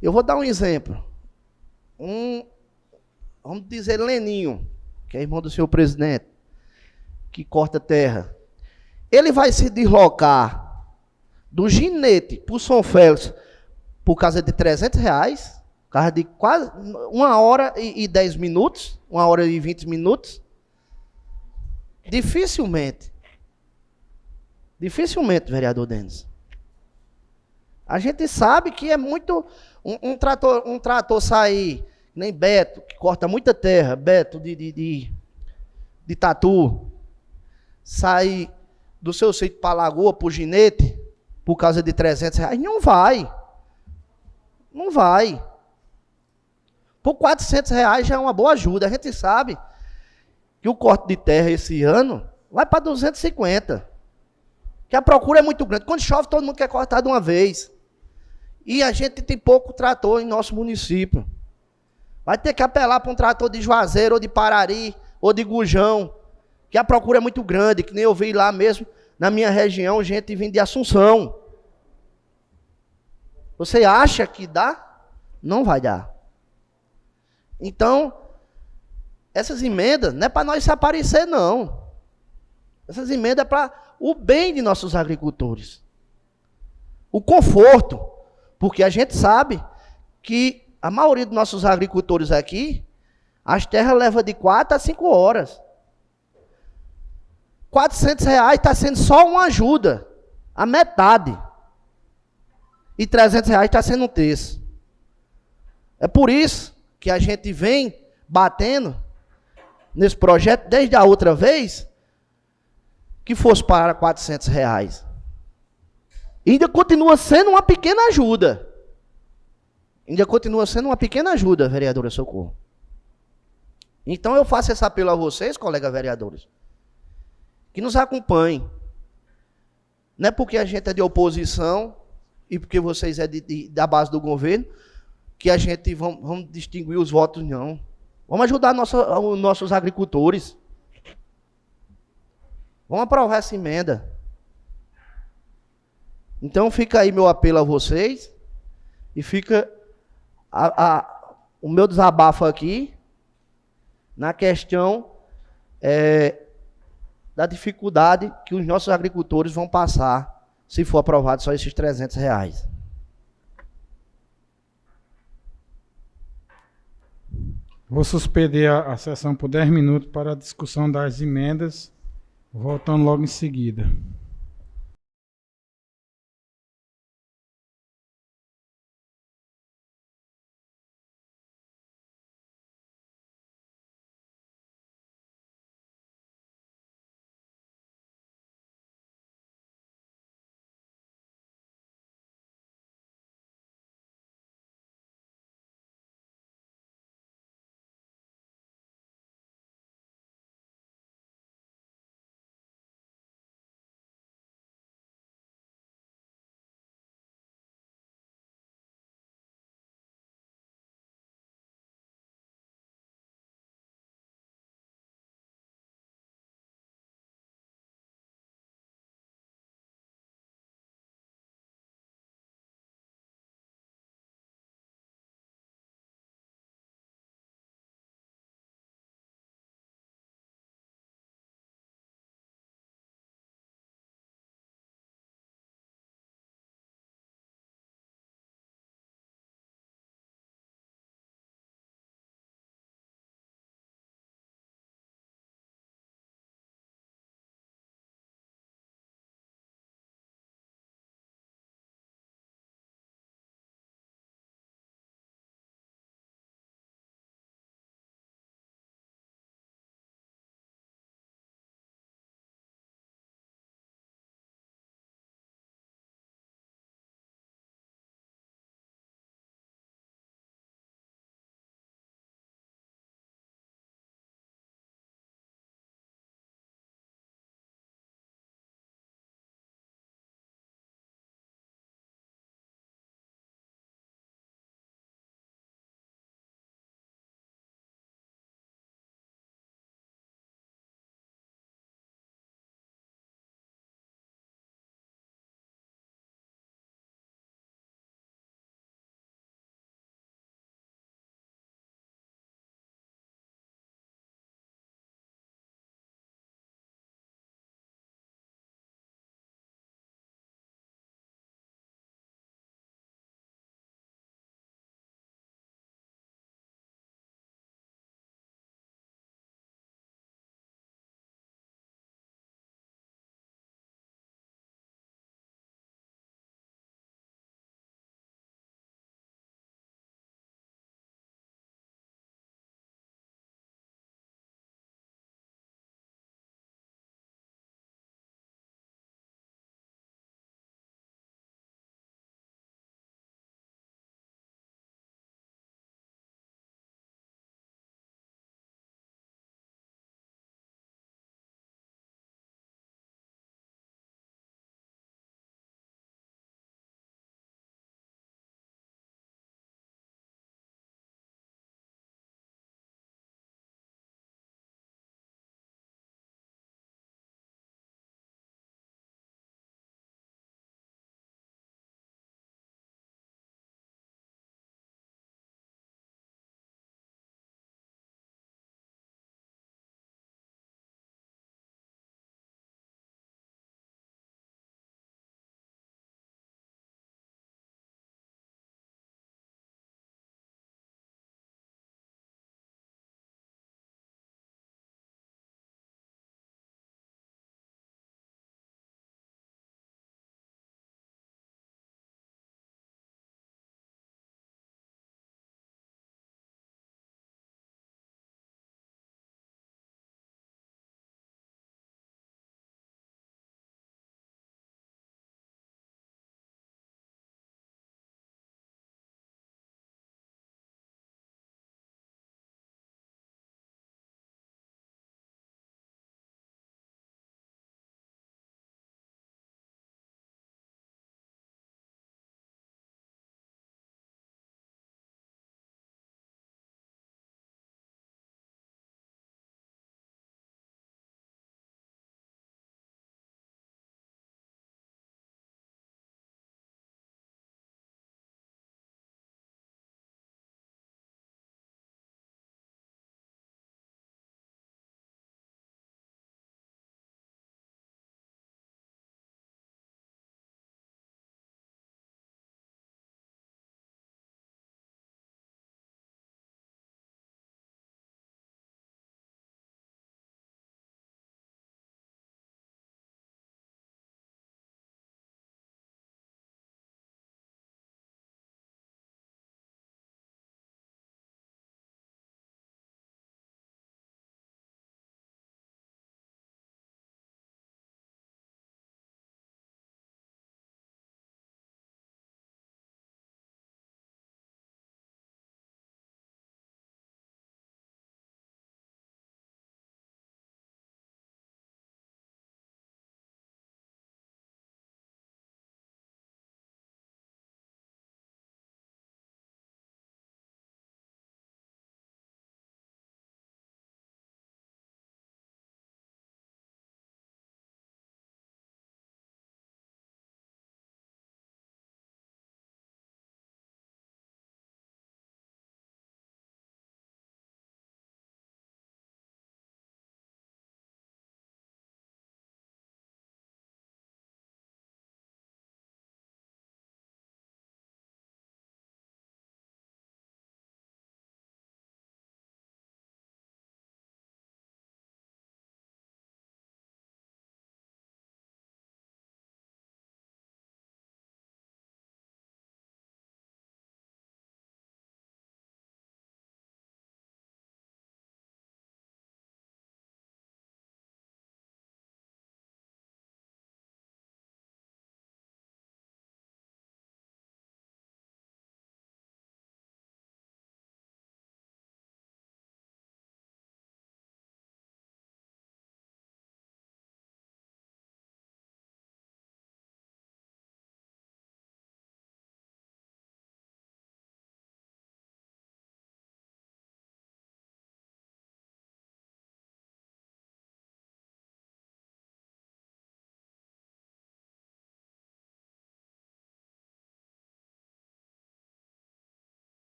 S7: Eu vou dar um exemplo. Vamos dizer Leninho, que é irmão do senhor presidente, que corta terra. Ele vai se deslocar do Ginete para o São Félix por causa de R$300, por causa de quase 1 hora e 10 minutos, 1 hora e 20 minutos. Dificilmente, vereador Denis. A gente sabe que é muito... Um trator sair, nem Beto, que corta muita terra, Beto de Tatu, sair do seu sítio para a Lagoa, para o Ginete, por causa de R$300, não vai. Não vai. Por R$400 já é uma boa ajuda. A gente sabe que o corte de terra esse ano vai para 250. Que a procura é muito grande. Quando chove, todo mundo quer cortar de uma vez. E a gente tem pouco trator em nosso município. Vai ter que apelar para um trator de Juazeiro, ou de Parari, ou de Gujão, que a procura é muito grande, que nem eu vi lá mesmo, na minha região, gente vindo de Assunção. Você acha que dá? Não vai dar. Então, essas emendas não é para nós se aparecer, não. Essas emendas é para o bem de nossos agricultores. O conforto. Porque a gente sabe que a maioria dos nossos agricultores aqui, as terras levam de 4 a 5 horas. R$400 está sendo só uma ajuda, a metade. E R$300 está sendo um terço. É por isso que a gente vem batendo nesse projeto desde a outra vez que fosse para R$400. E ainda continua sendo uma pequena ajuda. Ainda continua sendo uma pequena ajuda, vereadora Socorro. Então eu faço esse apelo a vocês, colegas vereadores, que nos acompanhem. Não é porque a gente é de oposição e porque vocês é da base do governo que a gente vamos distinguir os votos, não. Vamos ajudar os nossos agricultores. Vamos aprovar essa emenda. Então fica aí meu apelo a vocês e fica o meu desabafo aqui na questão da dificuldade que os nossos agricultores vão passar se for aprovado só esses R$300.
S1: Vou suspender a sessão por 10 minutos para a discussão das emendas, voltando logo em seguida.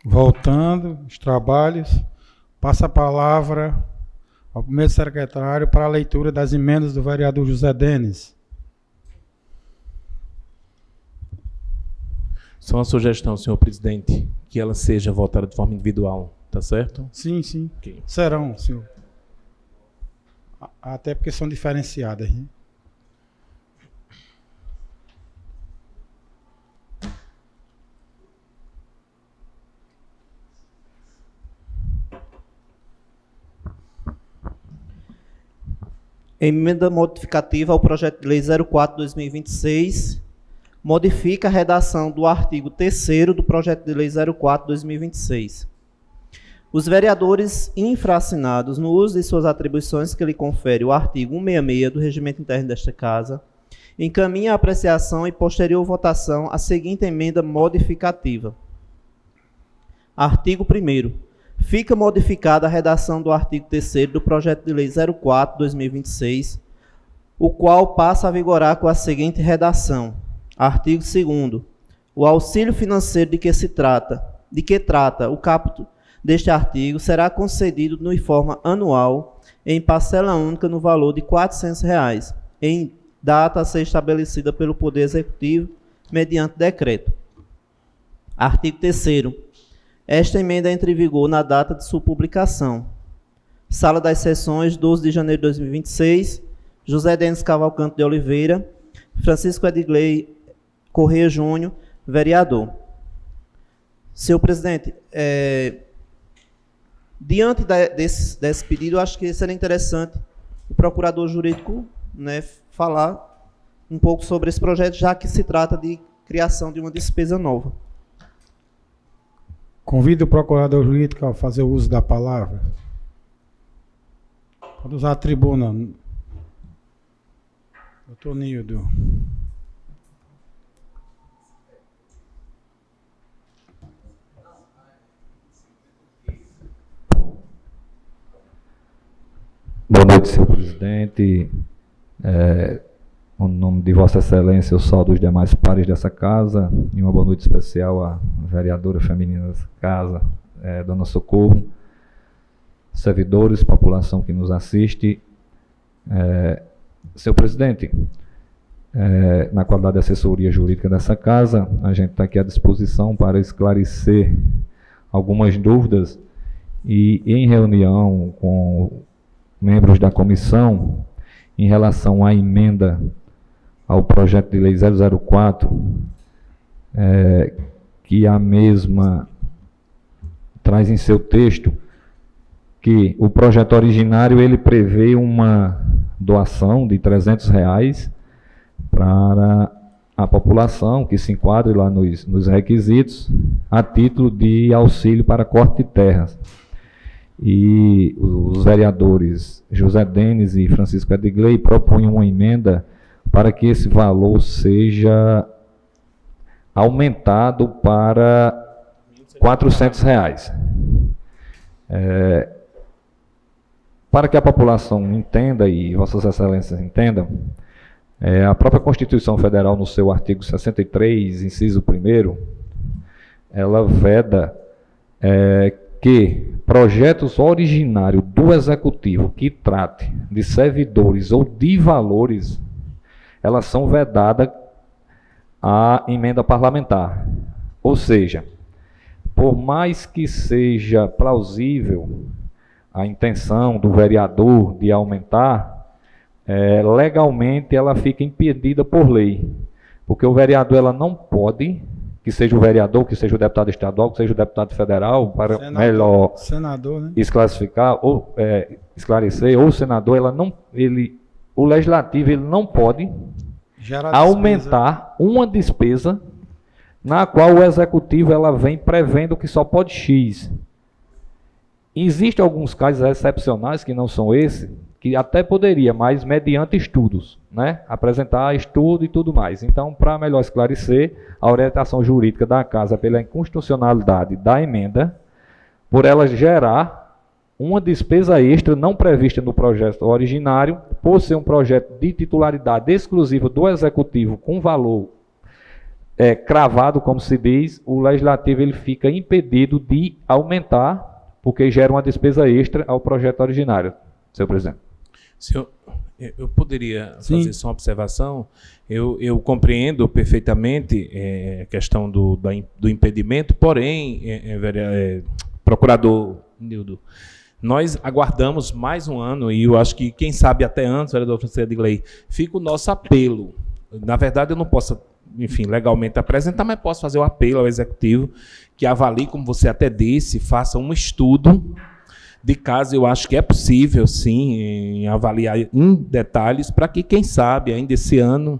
S1: Voltando os trabalhos, passa a palavra ao primeiro secretário para a leitura das emendas do vereador José Denis.
S8: Só uma sugestão, senhor presidente, que ela seja votada de forma individual, tá certo?
S1: Sim, sim.
S8: Ok.
S1: Serão, senhor. Até porque são diferenciadas, né?
S5: Emenda modificativa ao projeto de lei 04/2026, modifica a redação do artigo 3º do projeto de lei 04/2026. Os vereadores infracinados no uso de suas atribuições que lhe confere o artigo 166 do Regimento Interno desta Casa, encaminha a apreciação e posterior votação a seguinte emenda modificativa. Artigo 1º. Fica modificada a redação do artigo 3º do projeto de lei 04/2026, o qual passa a vigorar com a seguinte redação. Artigo 2º. O auxílio financeiro de que trata o caput deste artigo será concedido de forma anual em parcela única no valor de R$ 400, em data a ser estabelecida pelo Poder Executivo mediante decreto. Artigo 3º. Esta emenda entra em vigor na data de sua publicação. Sala das Sessões, 12 de janeiro de 2026, José Denis Cavalcante de Oliveira, Francisco Edgley Corrêa Júnior, vereador. Senhor presidente, diante desse pedido, eu acho que seria interessante o procurador jurídico, né, falar um pouco sobre esse projeto, já que se trata de criação de uma despesa nova.
S1: Convido o procurador jurídico a fazer o uso da palavra. Pode usar a tribuna. Doutor Nildo.
S9: Boa noite, senhor presidente. Em nome de Vossa Excelência, eu saúdo os demais pares dessa casa, e uma boa noite especial à vereadora feminina dessa casa, Dona Socorro, servidores, população que nos assiste. Senhor presidente, na qualidade de assessoria jurídica dessa casa, a gente está aqui à disposição para esclarecer algumas dúvidas, e em reunião com membros da comissão, em relação à emenda ao projeto de lei 004, que a mesma traz em seu texto que o projeto originário ele prevê uma doação de R$ 300 para a população que se enquadre lá nos requisitos, a título de auxílio para corte de terras. E os vereadores José Denis e Francisco Edgley propõem uma emenda para que esse valor seja aumentado para R$ 400. Para que a população entenda e Vossas Excelências entendam, a própria Constituição Federal, no seu artigo 63, inciso 1º, ela veda que projetos originários do Executivo que trate de servidores ou de valores, elas são vedadas à emenda parlamentar. Ou seja, por mais que seja plausível a intenção do vereador de aumentar, legalmente ela fica impedida por lei, porque o vereador ela não pode, que seja o vereador, que seja o deputado estadual, que seja o deputado federal, para melhor
S1: senador, né?
S9: Esclarecer, ou o senador, o legislativo ele não pode aumentar uma despesa na qual o executivo ela vem prevendo que só pode X. Existem alguns casos excepcionais que não são esse, que até poderia, mas mediante estudos, né? Apresentar estudo e tudo mais. Então, para melhor esclarecer, a orientação jurídica da Casa pela inconstitucionalidade da emenda, por ela gerar uma despesa extra não prevista no projeto originário, por ser um projeto de titularidade exclusiva do Executivo com valor cravado, como se diz, o legislativo ele fica impedido de aumentar, porque gera uma despesa extra ao projeto originário, senhor presidente.
S8: Senhor, eu poderia
S1: Sim.
S8: fazer só uma observação? Eu compreendo perfeitamente a questão do impedimento, porém, procurador Nildo, nós aguardamos mais um ano, e eu acho que, quem sabe até antes, vereador Francisco Edgley, fica o nosso apelo. Na verdade, eu não posso, enfim, legalmente apresentar, mas posso fazer o apelo ao Executivo que avalie, como você até disse, faça um estudo de caso. Eu acho que é possível, sim, em avaliar em detalhes, para que, quem sabe, ainda esse ano,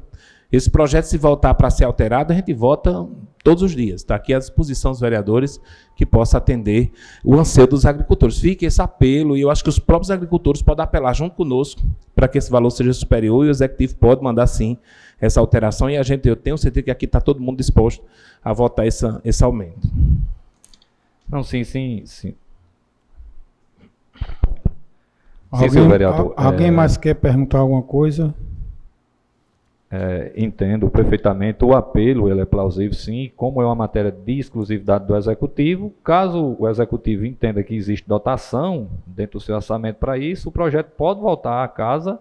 S8: esse projeto, se voltar para ser alterado, a gente vota todos os dias. Está aqui à disposição dos vereadores que possa atender o anseio dos agricultores. Fique esse apelo, e eu acho que os próprios agricultores podem apelar junto conosco para que esse valor seja superior, e o Executivo pode mandar, sim, essa alteração, e eu tenho certeza que aqui está todo mundo disposto a votar esse aumento.
S9: Não, sim. Sim,
S1: Alguém,
S9: senhor vereador.
S1: alguém mais quer perguntar alguma coisa?
S9: Entendo perfeitamente. O apelo ele é plausível, sim, como é uma matéria de exclusividade do Executivo. Caso o Executivo entenda que existe dotação dentro do seu orçamento para isso, o projeto pode voltar à casa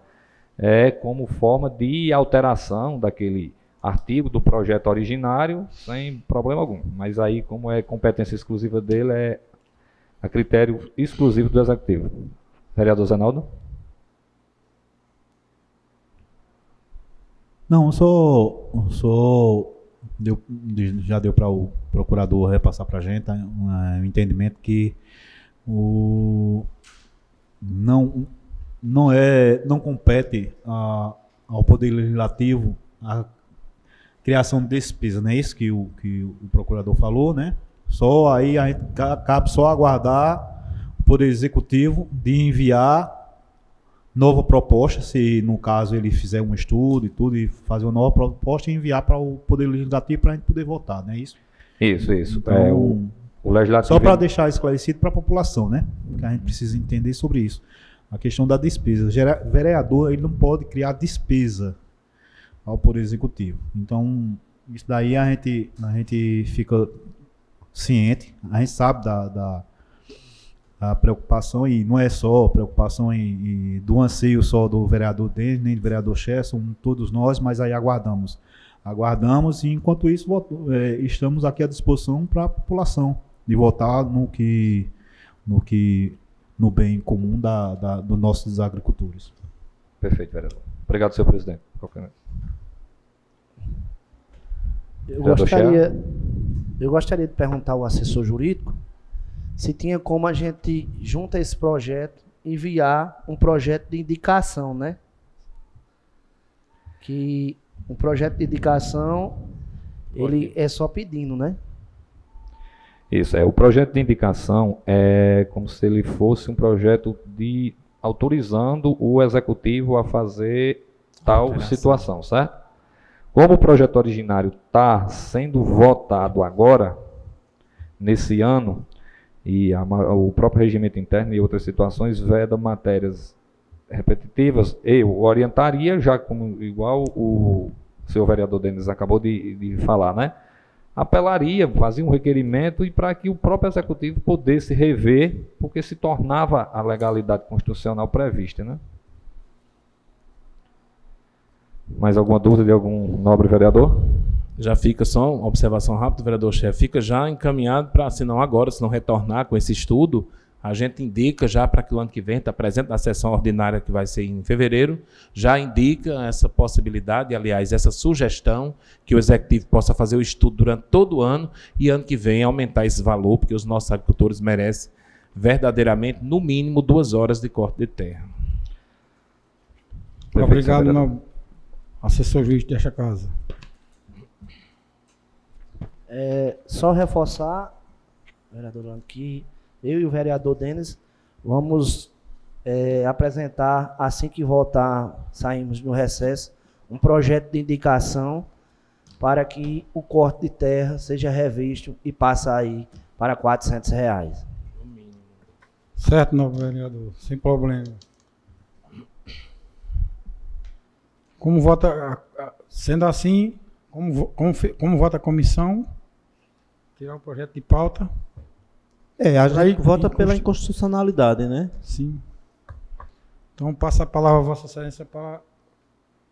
S9: como forma de alteração daquele artigo do projeto originário, sem problema algum. Mas aí, como é competência exclusiva dele, é a critério exclusivo do Executivo. Vereador Zenaldo?
S2: Não, já deu para o procurador repassar para a gente um entendimento que não compete ao Poder Legislativo a criação de despesa, não é isso que o procurador falou, né? Só aí a gente cabe só aguardar o Poder Executivo de enviar nova proposta, se no caso ele fizer um estudo e tudo, e fazer uma nova proposta e enviar para o Poder Legislativo para a gente poder votar, não é isso?
S9: Isso.
S2: Então,
S9: O legislativo...
S2: Só para deixar esclarecido para a população, né? Que a gente precisa entender sobre isso. A questão da despesa. O vereador ele não pode criar despesa ao Poder Executivo. Então, isso daí a gente fica ciente, a gente sabe da preocupação, e não é só preocupação do anseio só do vereador Denis, nem do vereador Chesson, todos nós, mas aí aguardamos, e enquanto isso estamos aqui à disposição para a população, de votar no bem comum dos nossos agricultores.
S9: Perfeito, vereador. Obrigado, senhor presidente.
S7: Eu gostaria de perguntar ao assessor jurídico se tinha como a gente, junto a esse projeto, enviar um projeto de indicação, né? Que um projeto de indicação, ele é só pedindo, né?
S9: Isso, o projeto de indicação é como se ele fosse um projeto autorizando o Executivo a fazer tal situação, certo? Como o projeto originário está sendo votado agora, nesse ano, e o próprio regimento interno e outras situações veda matérias repetitivas, eu orientaria, já como igual o senhor vereador Denis acabou de falar, né? Apelaria, fazia um requerimento e para que o próprio Executivo pudesse rever, porque se tornava a legalidade constitucional prevista, né? Mais alguma dúvida de algum nobre vereador?
S8: Já fica só uma observação rápida, vereador-chefe, fica já encaminhado para, se não agora, se não retornar com esse estudo, a gente indica já para que o ano que vem, está presente na sessão ordinária que vai ser em fevereiro, já indica essa possibilidade, aliás, essa sugestão, que o Executivo possa fazer o estudo durante todo o ano e ano que vem aumentar esse valor, porque os nossos agricultores merecem verdadeiramente, no mínimo, 2 horas de corte de terra.
S1: Obrigado, meu assessor jurídico desta casa.
S7: Só reforçar, vereador Lando, que eu e o vereador Denis vamos apresentar, assim que voltar, saímos no recesso, um projeto de indicação para que o corte de terra seja revisto e passe aí para R$ 400.
S1: Certo, meu vereador, sem problema. Como vota, sendo assim, Como vota a comissão? Tirar o projeto de pauta?
S5: A gente
S1: Aí,
S5: vota pela inconstitucionalidade, né?
S1: Sim. Então, passa a palavra a Vossa Excelência para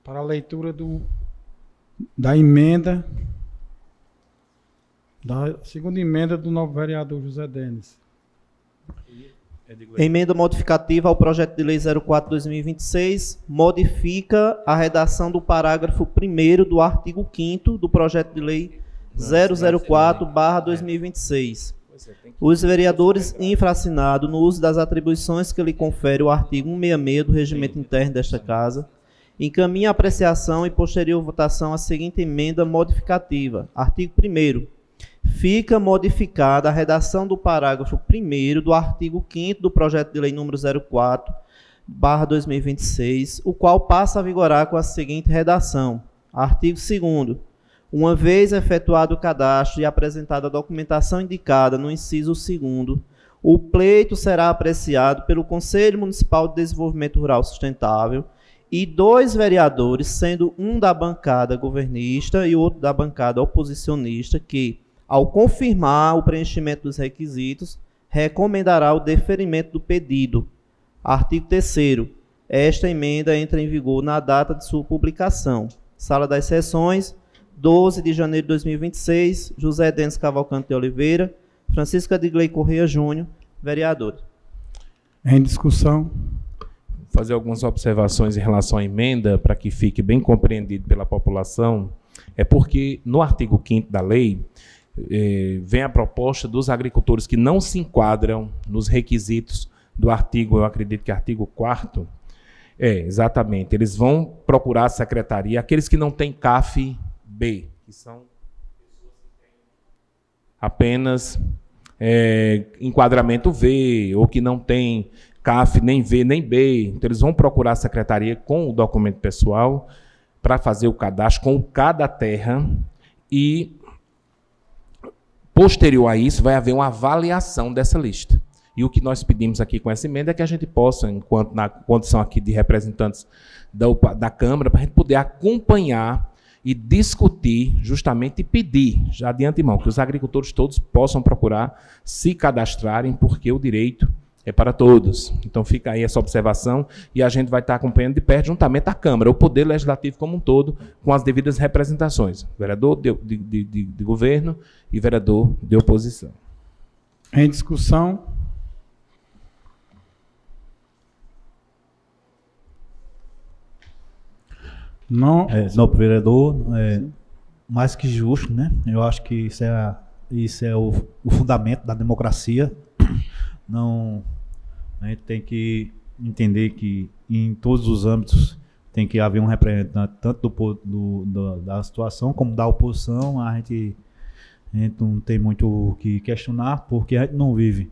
S1: a leitura da emenda, da segunda emenda do novo vereador José Denis.
S5: Emenda modificativa ao projeto de lei 04/2026 modifica a redação do parágrafo 1º do artigo 5º do projeto de lei 004/2026. Os vereadores infracinados no uso das atribuições que lhe confere o artigo 166 do Regimento Interno desta Casa, encaminha a apreciação e posterior votação a seguinte emenda modificativa. Artigo 1º. Fica modificada a redação do parágrafo 1º do artigo 5º do projeto de lei número 04/2026, o qual passa a vigorar com a seguinte redação. Artigo 2º. Uma vez efetuado o cadastro e apresentada a documentação indicada no inciso 2º, o pleito será apreciado pelo Conselho Municipal de Desenvolvimento Rural Sustentável e 2 vereadores, sendo um da bancada governista e outro da bancada oposicionista, que, ao confirmar o preenchimento dos requisitos, recomendará o deferimento do pedido. Artigo 3º. Esta emenda entra em vigor na data de sua publicação. Sala das Sessões, 12 de janeiro de 2026, José Denis Cavalcante de Oliveira, Francisco Edgley Correia Júnior, vereadores.
S1: Em discussão.
S8: Fazer algumas observações em relação à emenda, para que fique bem compreendido pela população, é porque no artigo 5º da lei, vem a proposta dos agricultores que não se enquadram nos requisitos do artigo, eu acredito que artigo 4º, exatamente, eles vão procurar a secretaria, aqueles que não têm CAF-B, que são apenas enquadramento V, ou que não tem CAF nem V nem B, então eles vão procurar a secretaria com o documento pessoal para fazer o cadastro com cada terra e posterior a isso, vai haver uma avaliação dessa lista. E o que nós pedimos aqui com essa emenda é que a gente possa, enquanto na condição aqui de representantes da Câmara, para a gente poder acompanhar e discutir, justamente, e pedir, já de antemão, que os agricultores todos possam procurar se cadastrarem, porque o direito é para todos. Então fica aí essa observação e a gente vai estar acompanhando de perto, juntamente à Câmara, o Poder Legislativo como um todo, com as devidas representações. Vereador de governo e vereador de oposição.
S1: Em discussão. Não.
S2: Nobre vereador, mais que justo, né? Eu acho que isso é o fundamento da democracia. Não, a gente tem que entender que em todos os âmbitos tem que haver um representante tanto da situação como da oposição. A gente não tem muito o que questionar, porque a gente não vive.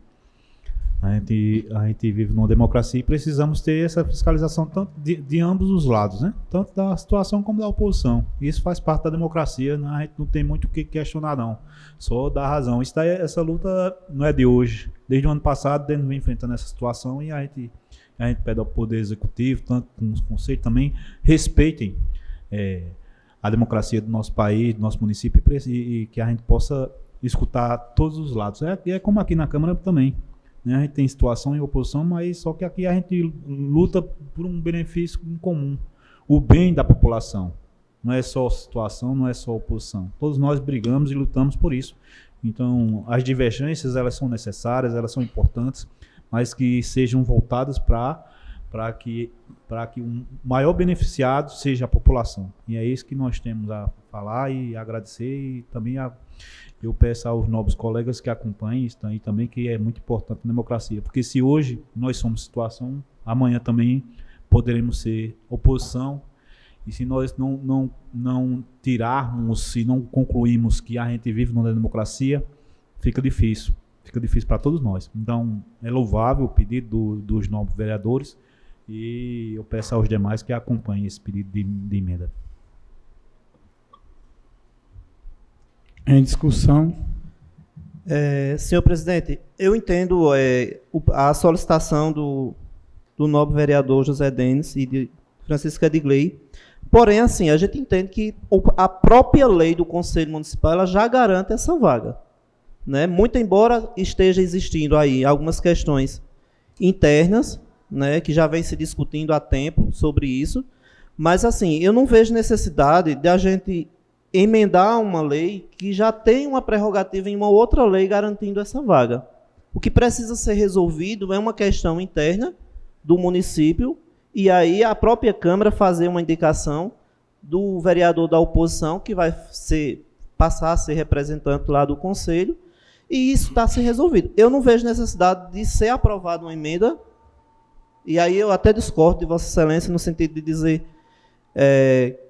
S2: A gente vive numa democracia e precisamos ter essa fiscalização tanto de ambos os lados, né? Tanto da situação como da oposição. Isso faz parte da democracia, né? A gente não tem muito o que questionar, não. Só dar razão. Essa luta não é de hoje. Desde o ano passado, a gente vem enfrentando essa situação e a gente pede ao Poder Executivo, tanto com os conselhos também, respeitem a democracia do nosso país, do nosso município, e que a gente possa escutar todos os lados. É como aqui na Câmara também. A gente tem situação e oposição, mas só que aqui a gente luta por um benefício em comum, o bem da população. Não é só situação, não é só oposição. Todos nós brigamos e lutamos por isso. Então, as divergências, elas são necessárias, elas são importantes, mas que sejam voltadas para que o maior beneficiado seja a população. E é isso que nós temos a falar e agradecer, e também eu peço aos nobres colegas que acompanhem isso aí também, que é muito importante na democracia, porque se hoje nós somos situação, amanhã também poderemos ser oposição, e se nós não tirarmos, se não concluirmos que a gente vive numa democracia, fica difícil para todos nós. Então, é louvável o pedido dos nobres vereadores, e eu peço aos demais que acompanhem esse pedido de emenda.
S1: Em discussão.
S5: Senhor presidente, eu entendo a solicitação do nobre vereador José Denis e de Francisco Edgley, Porém, assim, a gente entende que a própria lei do Conselho Municipal ela já garante essa vaga, né? Muito embora esteja existindo aí algumas questões internas, né, que já vem se discutindo há tempo sobre isso, mas assim, eu não vejo necessidade de a gente emendar uma lei que já tem uma prerrogativa em uma outra lei garantindo essa vaga. O que precisa ser resolvido é uma questão interna do município, e aí a própria Câmara fazer uma indicação do vereador da oposição, que vai passar a ser representante lá do Conselho, e isso está se resolvido. Eu não vejo necessidade de ser aprovada uma emenda, e aí eu até discordo de Vossa Excelência no sentido de dizer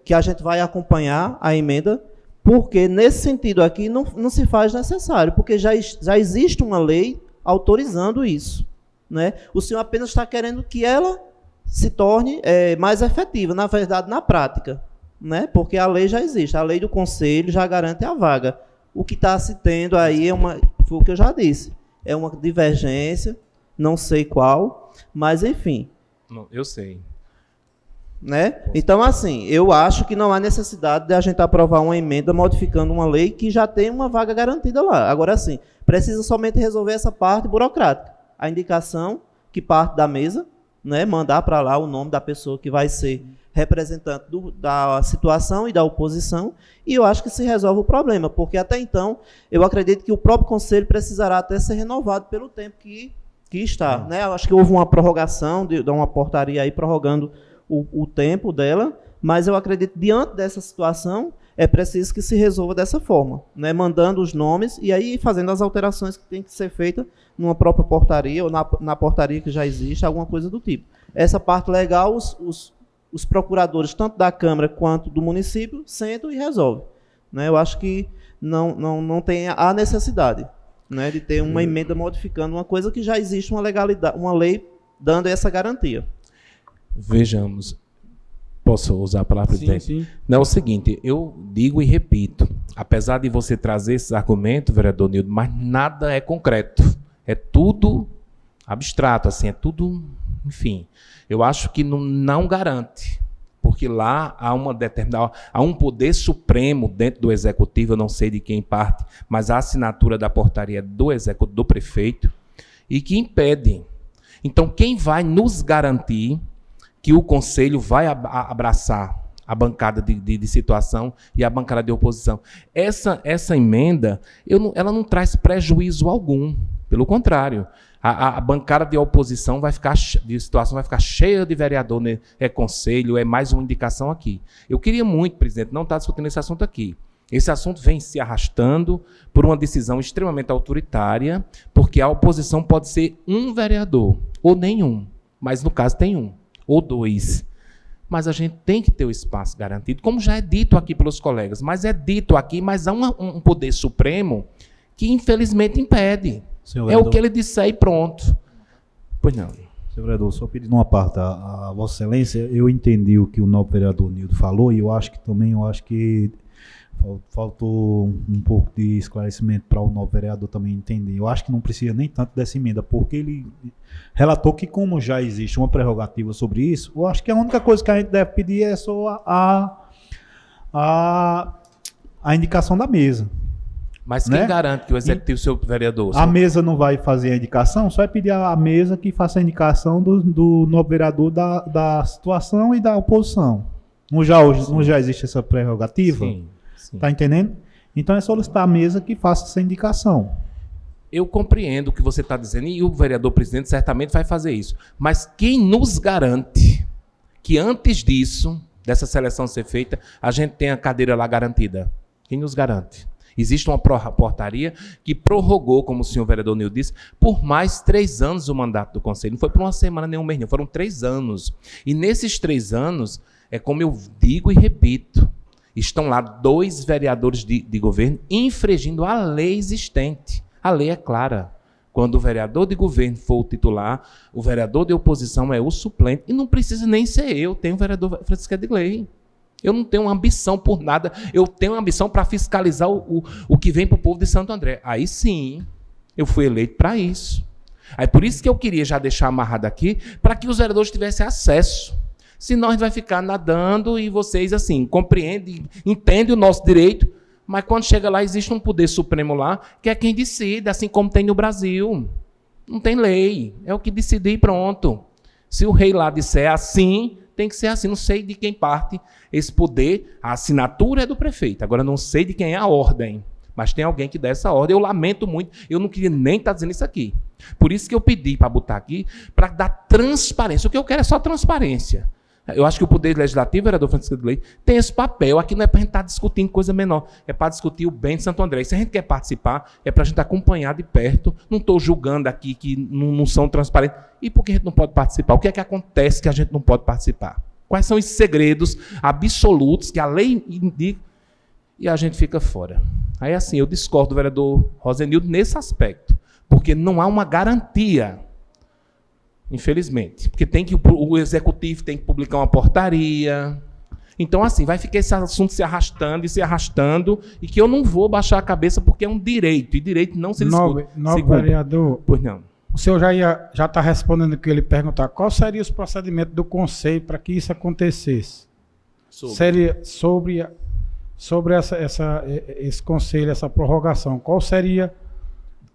S5: que a gente vai acompanhar a emenda, porque nesse sentido aqui não se faz necessário, porque já existe uma lei autorizando isso, né? O senhor apenas está querendo que ela se torne mais efetiva, na verdade, na prática, né? Porque a lei já existe, a lei do Conselho já garante a vaga. O que está se tendo aí foi o que eu já disse, é uma divergência, não sei qual, mas enfim.
S8: Não, eu sei.
S5: Né? Então, assim, eu acho que não há necessidade de a gente aprovar uma emenda modificando uma lei que já tem uma vaga garantida lá. Agora, assim, precisa somente resolver essa parte burocrática. A indicação que parte da mesa, né, mandar para lá o nome da pessoa que vai ser representante da situação e da oposição, e eu acho que se resolve o problema, porque até então, eu acredito que o próprio Conselho precisará até ser renovado pelo tempo que está. Né? Eu acho que houve uma prorrogação, de uma portaria aí prorrogando o tempo dela, mas eu acredito que diante dessa situação é preciso que se resolva dessa forma, né? Mandando os nomes e aí fazendo as alterações que tem que ser feitas numa própria portaria ou na portaria que já existe, alguma coisa do tipo. Essa parte legal, os procuradores, tanto da Câmara quanto do município, sentam e resolvem. Né? Eu acho que não tem a necessidade, né, de ter uma emenda modificando uma coisa que já existe uma legalidade, uma lei dando essa garantia.
S8: Vejamos. Posso usar a palavra, presidente?
S1: Sim, sim.
S8: Não, é o seguinte, eu digo e repito, apesar de você trazer esses argumentos, vereador Nildo, mas nada é concreto. É tudo abstrato, assim, é tudo, enfim. Eu acho que não garante, porque lá há um poder supremo dentro do executivo, eu não sei de quem parte, mas a assinatura da portaria do prefeito, e que impede. Então, quem vai nos garantir que o Conselho vai abraçar a bancada de situação e a bancada de oposição? Essa emenda, ela não traz prejuízo algum. Pelo contrário, a bancada de oposição vai ficar cheia de vereador, né? É Conselho, é mais uma indicação aqui. Eu queria muito, presidente, não estar discutindo esse assunto aqui. Esse assunto vem se arrastando por uma decisão extremamente autoritária, porque a oposição pode ser um vereador, ou nenhum, mas no caso tem um, ou dois. Mas a gente tem que ter o espaço garantido, como já é dito aqui pelos colegas, mas é dito aqui, mas há um poder supremo que infelizmente impede. É o que ele disser e pronto. Pois não.
S2: Senhor vereador, só pedindo uma parte a Vossa Excelência, eu entendi o que o novo vereador Nildo falou, e eu acho que faltou um pouco de esclarecimento para o novo vereador também entender. Eu acho que não precisa nem tanto dessa emenda, porque ele relatou que, como já existe uma prerrogativa sobre isso, eu acho que a única coisa que a gente deve pedir é só a indicação da mesa.
S8: Mas quem, né, garante que o executivo, seu vereador?
S2: A mesa não vai fazer a indicação, só é pedir à mesa que faça a indicação do novo vereador da situação e da oposição. Não já existe essa prerrogativa?
S8: Sim.
S2: Está entendendo? Então é solicitar à mesa que faça essa indicação.
S8: Eu compreendo o que você está dizendo e o vereador presidente certamente vai fazer isso. Mas quem nos garante que antes disso, dessa seleção ser feita, a gente tenha a cadeira lá garantida? Quem nos garante? Existe uma portaria que prorrogou, como o senhor vereador Nildo disse, por mais 3 anos o mandato do Conselho. Não foi por uma semana nem um mês, não. Foram 3 anos. E nesses 3 anos, é como eu digo e repito, estão lá 2 vereadores de governo infringindo a lei existente. A lei é clara. Quando o vereador de governo for o titular, o vereador de oposição é o suplente. E não precisa nem ser eu, tenho o vereador Francisco Edgley. Eu não tenho ambição por nada, eu tenho ambição para fiscalizar o que vem para o povo de Santo André. Aí sim, eu fui eleito para isso. Aí por isso que eu queria já deixar amarrado aqui, para que os vereadores tivessem acesso. Senão a gente vai ficar nadando e vocês, assim, compreendem, entendem o nosso direito, mas quando chega lá, existe um poder supremo lá, que é quem decide, assim como tem no Brasil. Não tem lei, é o que decidir e pronto. Se o rei lá disser assim, tem que ser assim. Não sei de quem parte esse poder, a assinatura é do prefeito, agora não sei de quem é a ordem. Mas tem alguém que dá essa ordem. Eu lamento muito. Eu não queria nem estar dizendo isso aqui. Por isso que eu pedi para botar aqui, para dar transparência. O que eu quero é só transparência. Eu acho que o Poder Legislativo, vereador Francisco de Leite, tem esse papel. Aqui não é para a gente estar discutindo coisa menor. É para discutir o bem de Santo André. E se a gente quer participar, é para a gente acompanhar de perto. Não estou julgando aqui que não são transparentes. E por que a gente não pode participar? O que é que acontece que a gente não pode participar? Quais são os segredos absolutos que a lei indica e a gente fica fora? Aí, assim, eu discordo do vereador Rosenildo nesse aspecto, porque não há uma garantia, infelizmente, porque o executivo tem que publicar uma portaria. Então, assim, vai ficar esse assunto se arrastando, e que eu não vou baixar a cabeça porque é um direito, e direito não se discute.
S1: Nobre vereador,
S8: pois não.
S1: o senhor já está respondendo o que ele perguntar. Qual seria os procedimentos do Conselho para que isso acontecesse? Seria sobre esse Conselho, essa prorrogação. Qual seria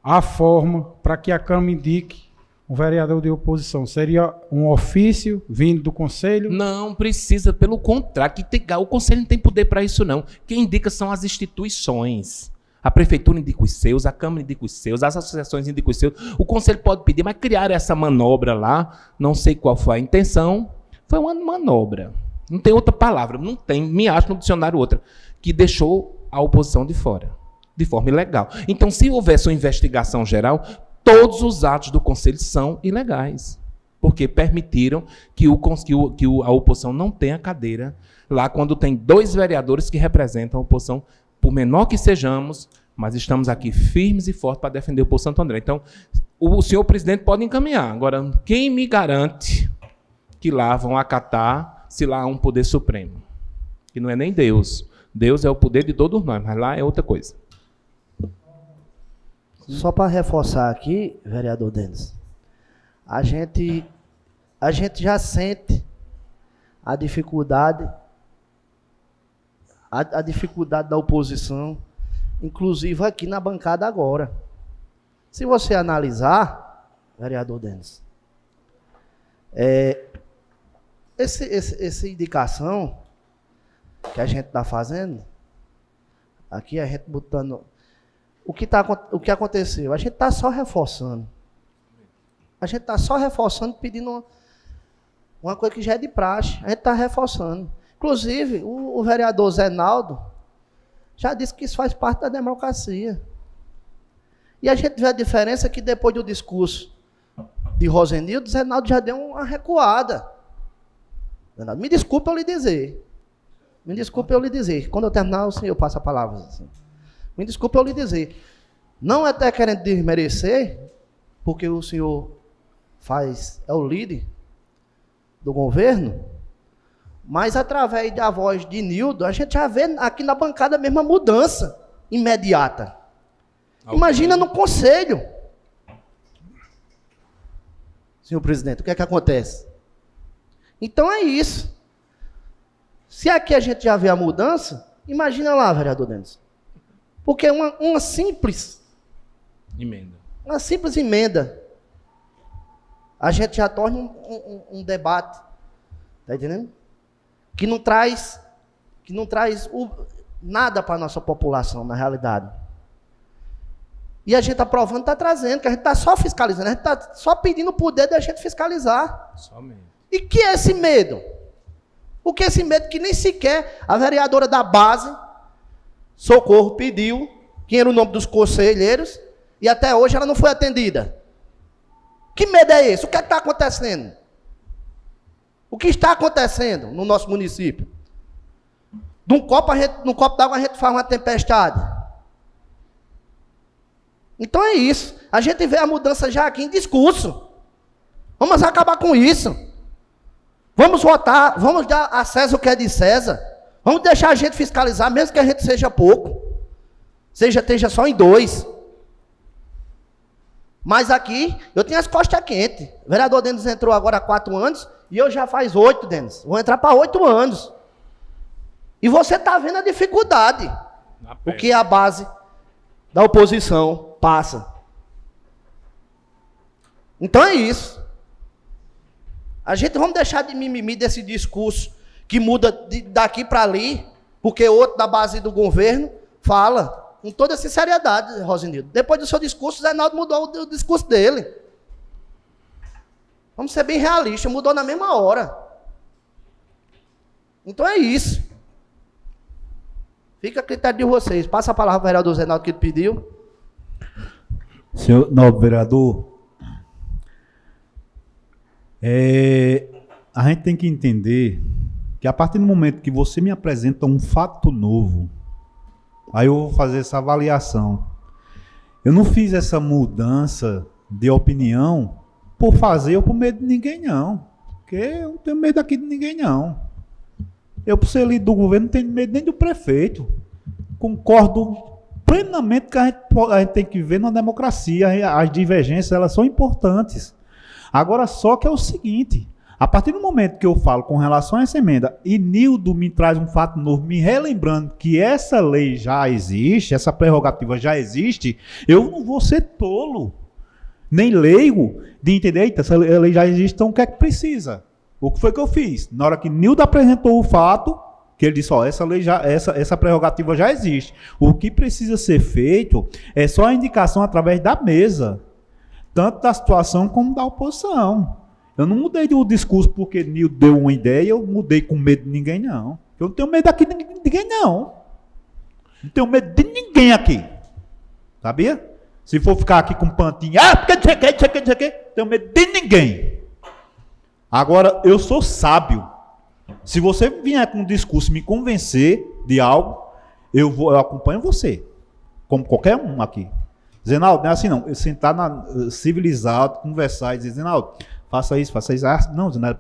S1: a forma para que a Câmara indique um vereador de oposição? Seria um ofício vindo do Conselho?
S8: Não precisa, pelo contrário, o Conselho não tem poder para isso, não. Quem indica são as instituições. A Prefeitura indica os seus, a Câmara indica os seus, as associações indicam os seus. O Conselho pode pedir, mas criar essa manobra lá, não sei qual foi a intenção, foi uma manobra. Não tem outra palavra, não tem, me acho no dicionário outra, que deixou a oposição de fora, de forma ilegal. Então, se houvesse uma investigação geral, todos os atos do Conselho são ilegais, porque permitiram que a oposição não tenha cadeira lá quando tem 2 vereadores que representam a oposição, por menor que sejamos, mas estamos aqui firmes e fortes para defender o povo de Santo André. Então, o senhor presidente pode encaminhar. Agora, quem me garante que lá vão acatar se lá há um poder supremo? Que não é nem Deus. Deus é o poder de todos nós, mas lá é outra coisa.
S7: Só para reforçar aqui, vereador Denis, a gente já sente a dificuldade da oposição, inclusive aqui na bancada agora. Se você analisar, vereador Denis, essa indicação que a gente está fazendo, aqui a gente botando... O que aconteceu? A gente está só reforçando. A gente está só reforçando, pedindo uma coisa que já é de praxe. A gente está reforçando. Inclusive, o vereador Zé Naldo já disse que isso faz parte da democracia. E a gente vê a diferença que depois do discurso de Rosenildo, Zé Naldo já deu uma recuada. Me desculpe eu lhe dizer. Me desculpe eu lhe dizer. Quando eu terminar, o senhor passa a palavra. Assim. Me desculpe eu lhe dizer. Não é até querendo desmerecer, porque o senhor é o líder do governo, mas através da voz de Nildo, a gente já vê aqui na bancada a mesma mudança imediata. Imagina no conselho. Senhor presidente, o que é que acontece? Então é isso. Se aqui a gente já vê a mudança, imagina lá, vereador Denis. Porque uma simples emenda, a gente já torna um debate, tá entendendo? Que não traz nada para a nossa população, na realidade. E a gente aprovando, está trazendo, que a gente está só fiscalizando, a gente está só pedindo o poder da gente fiscalizar. Somente. E que é esse medo? O que é esse medo que nem sequer a vereadora da base, Socorro, pediu, quem era o nome dos conselheiros, e até hoje ela não foi atendida. Que medo é esse? O que é que está acontecendo? O que está acontecendo no nosso município? Num copo d'água a gente faz uma tempestade. Então é isso. A gente vê a mudança já aqui em discurso. Vamos acabar com isso. Vamos votar, vamos dar a César o que é de César. Vamos deixar a gente fiscalizar, mesmo que a gente seja pouco. Esteja só em 2. Mas aqui, eu tenho as costas quentes. O vereador Denis entrou agora há 4 anos, E eu já faz 8, Denis. Vou entrar para 8 anos. E você está vendo a dificuldade. O que a base da oposição passa. Então é isso. A gente vamos deixar de mimimi desse discurso que muda daqui para ali, porque outro da base do governo fala com toda sinceridade, Rosinildo. Depois do seu discurso, o Zé Naldo mudou o discurso dele. Vamos ser bem realistas, mudou na mesma hora. Então é isso. Fica a critério de vocês. Passa a palavra para o vereador Zé Naldo que ele pediu.
S2: Senhor nobre vereador, a gente tem que entender que a partir do momento que você me apresenta um fato novo, aí eu vou fazer essa avaliação. Eu não fiz essa mudança de opinião por fazer ou por medo de ninguém, não. Porque eu não tenho medo aqui de ninguém, não. Eu, por ser líder do governo, não tenho medo nem do prefeito. Concordo plenamente que a gente tem que ver na democracia. As divergências, elas são importantes. Agora, só que é o seguinte, a partir do momento que eu falo com relação a essa emenda, e Nildo me traz um fato novo, me relembrando que essa lei já existe, essa prerrogativa já existe, eu não vou ser tolo, nem leigo, de entender, eita, essa lei já existe, então o que é que precisa? O que foi que eu fiz? Na hora que Nildo apresentou o fato, que ele disse, ó, essa lei já, essa prerrogativa já existe. O que precisa ser feito é só a indicação através da mesa, tanto da situação como da oposição. Eu não mudei o discurso porque Nildo deu uma ideia, eu mudei com medo de ninguém, não. Eu não tenho medo aqui de ninguém, não. Não tenho medo de ninguém aqui. Sabia? Se for ficar aqui com pantinho, porque não sei o que, tenho medo de ninguém. Agora, eu sou sábio. Se você vier com um discurso e me convencer de algo, eu acompanho você. Como qualquer um aqui. Zenaldo, não é assim não. Eu sentar civilizado, conversar e dizer, Zenaldo, faça isso. Não, Zenaldo,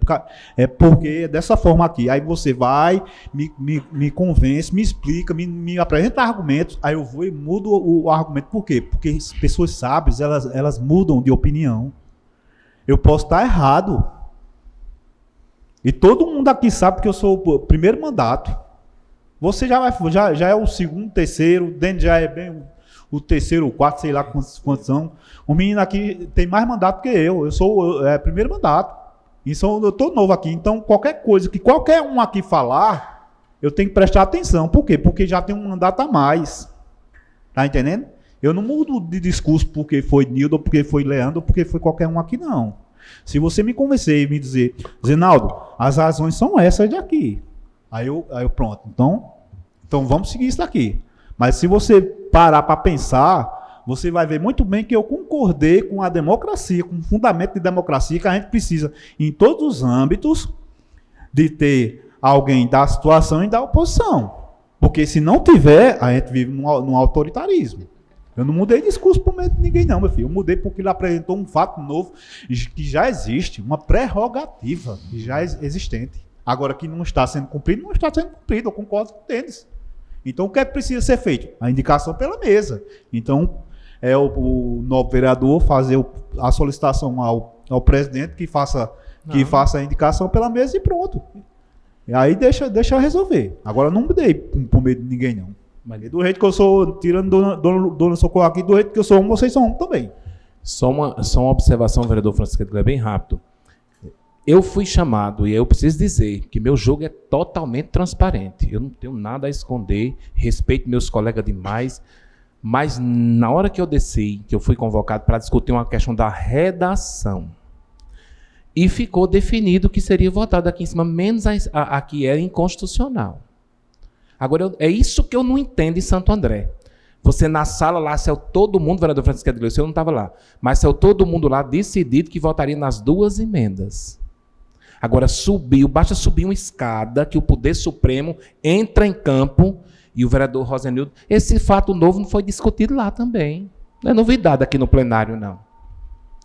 S2: é porque é dessa forma aqui. Aí você vai, me convence, me explica, me apresenta argumentos, aí eu vou e mudo o argumento. Por quê? Porque pessoas sábias, elas mudam de opinião. Eu posso estar errado. E todo mundo aqui sabe que eu sou o primeiro mandato. Você já é o segundo, terceiro, o Denis já é bem o terceiro, o quarto, sei lá quantos são. O menino aqui tem mais mandato que eu sou o primeiro mandato. Então, eu estou novo aqui. Então, qualquer coisa que qualquer um aqui falar, eu tenho que prestar atenção. Por quê? Porque já tem um mandato a mais. Tá entendendo? Eu não mudo de discurso porque foi Nildo, ou porque foi Leandro, ou porque foi qualquer um aqui, não. Se você me convencer e me dizer, Zenaldo, as razões são essas daqui. Aí eu pronto. Então vamos seguir isso daqui. Mas se você parar para pensar, você vai ver muito bem que eu concordei com a democracia, com o fundamento de democracia que a gente precisa, em todos os âmbitos, de ter alguém da situação e da oposição. Porque se não tiver, a gente vive num autoritarismo. Eu não mudei discurso por medo de ninguém, não, meu filho. Eu mudei porque ele apresentou um fato novo que já existe, uma prerrogativa que já é existente. Agora, que não está sendo cumprido, não está sendo cumprido. Eu concordo com eles. Então, o que é que precisa ser feito? A indicação pela mesa. Então, é o novo vereador fazer a solicitação ao presidente que faça a indicação pela mesa e pronto. E aí deixa resolver. Agora, eu não mudei por medo de ninguém, não. Mas do jeito que eu sou, tirando Dona Socorro aqui, do jeito que eu sou vocês são também.
S8: Só uma observação, vereador Francisco, é bem rápido. Eu fui chamado, e eu preciso dizer que meu jogo é totalmente transparente. Eu não tenho nada a esconder, respeito meus colegas demais, mas na hora que eu desci, que eu fui convocado para discutir uma questão da redação, e ficou definido que seria votado aqui em cima, menos a que era inconstitucional. Agora, é isso que eu não entendo em Santo André. Você na sala lá, saiu todo mundo, vereador Francisco Edgley, eu não estava lá, mas saiu todo mundo lá decidido que votaria nas duas emendas. Agora, basta subir uma escada que o Poder Supremo entra em campo e o vereador Rosenildo, esse fato novo não foi discutido lá também. Não é novidade aqui no plenário, não.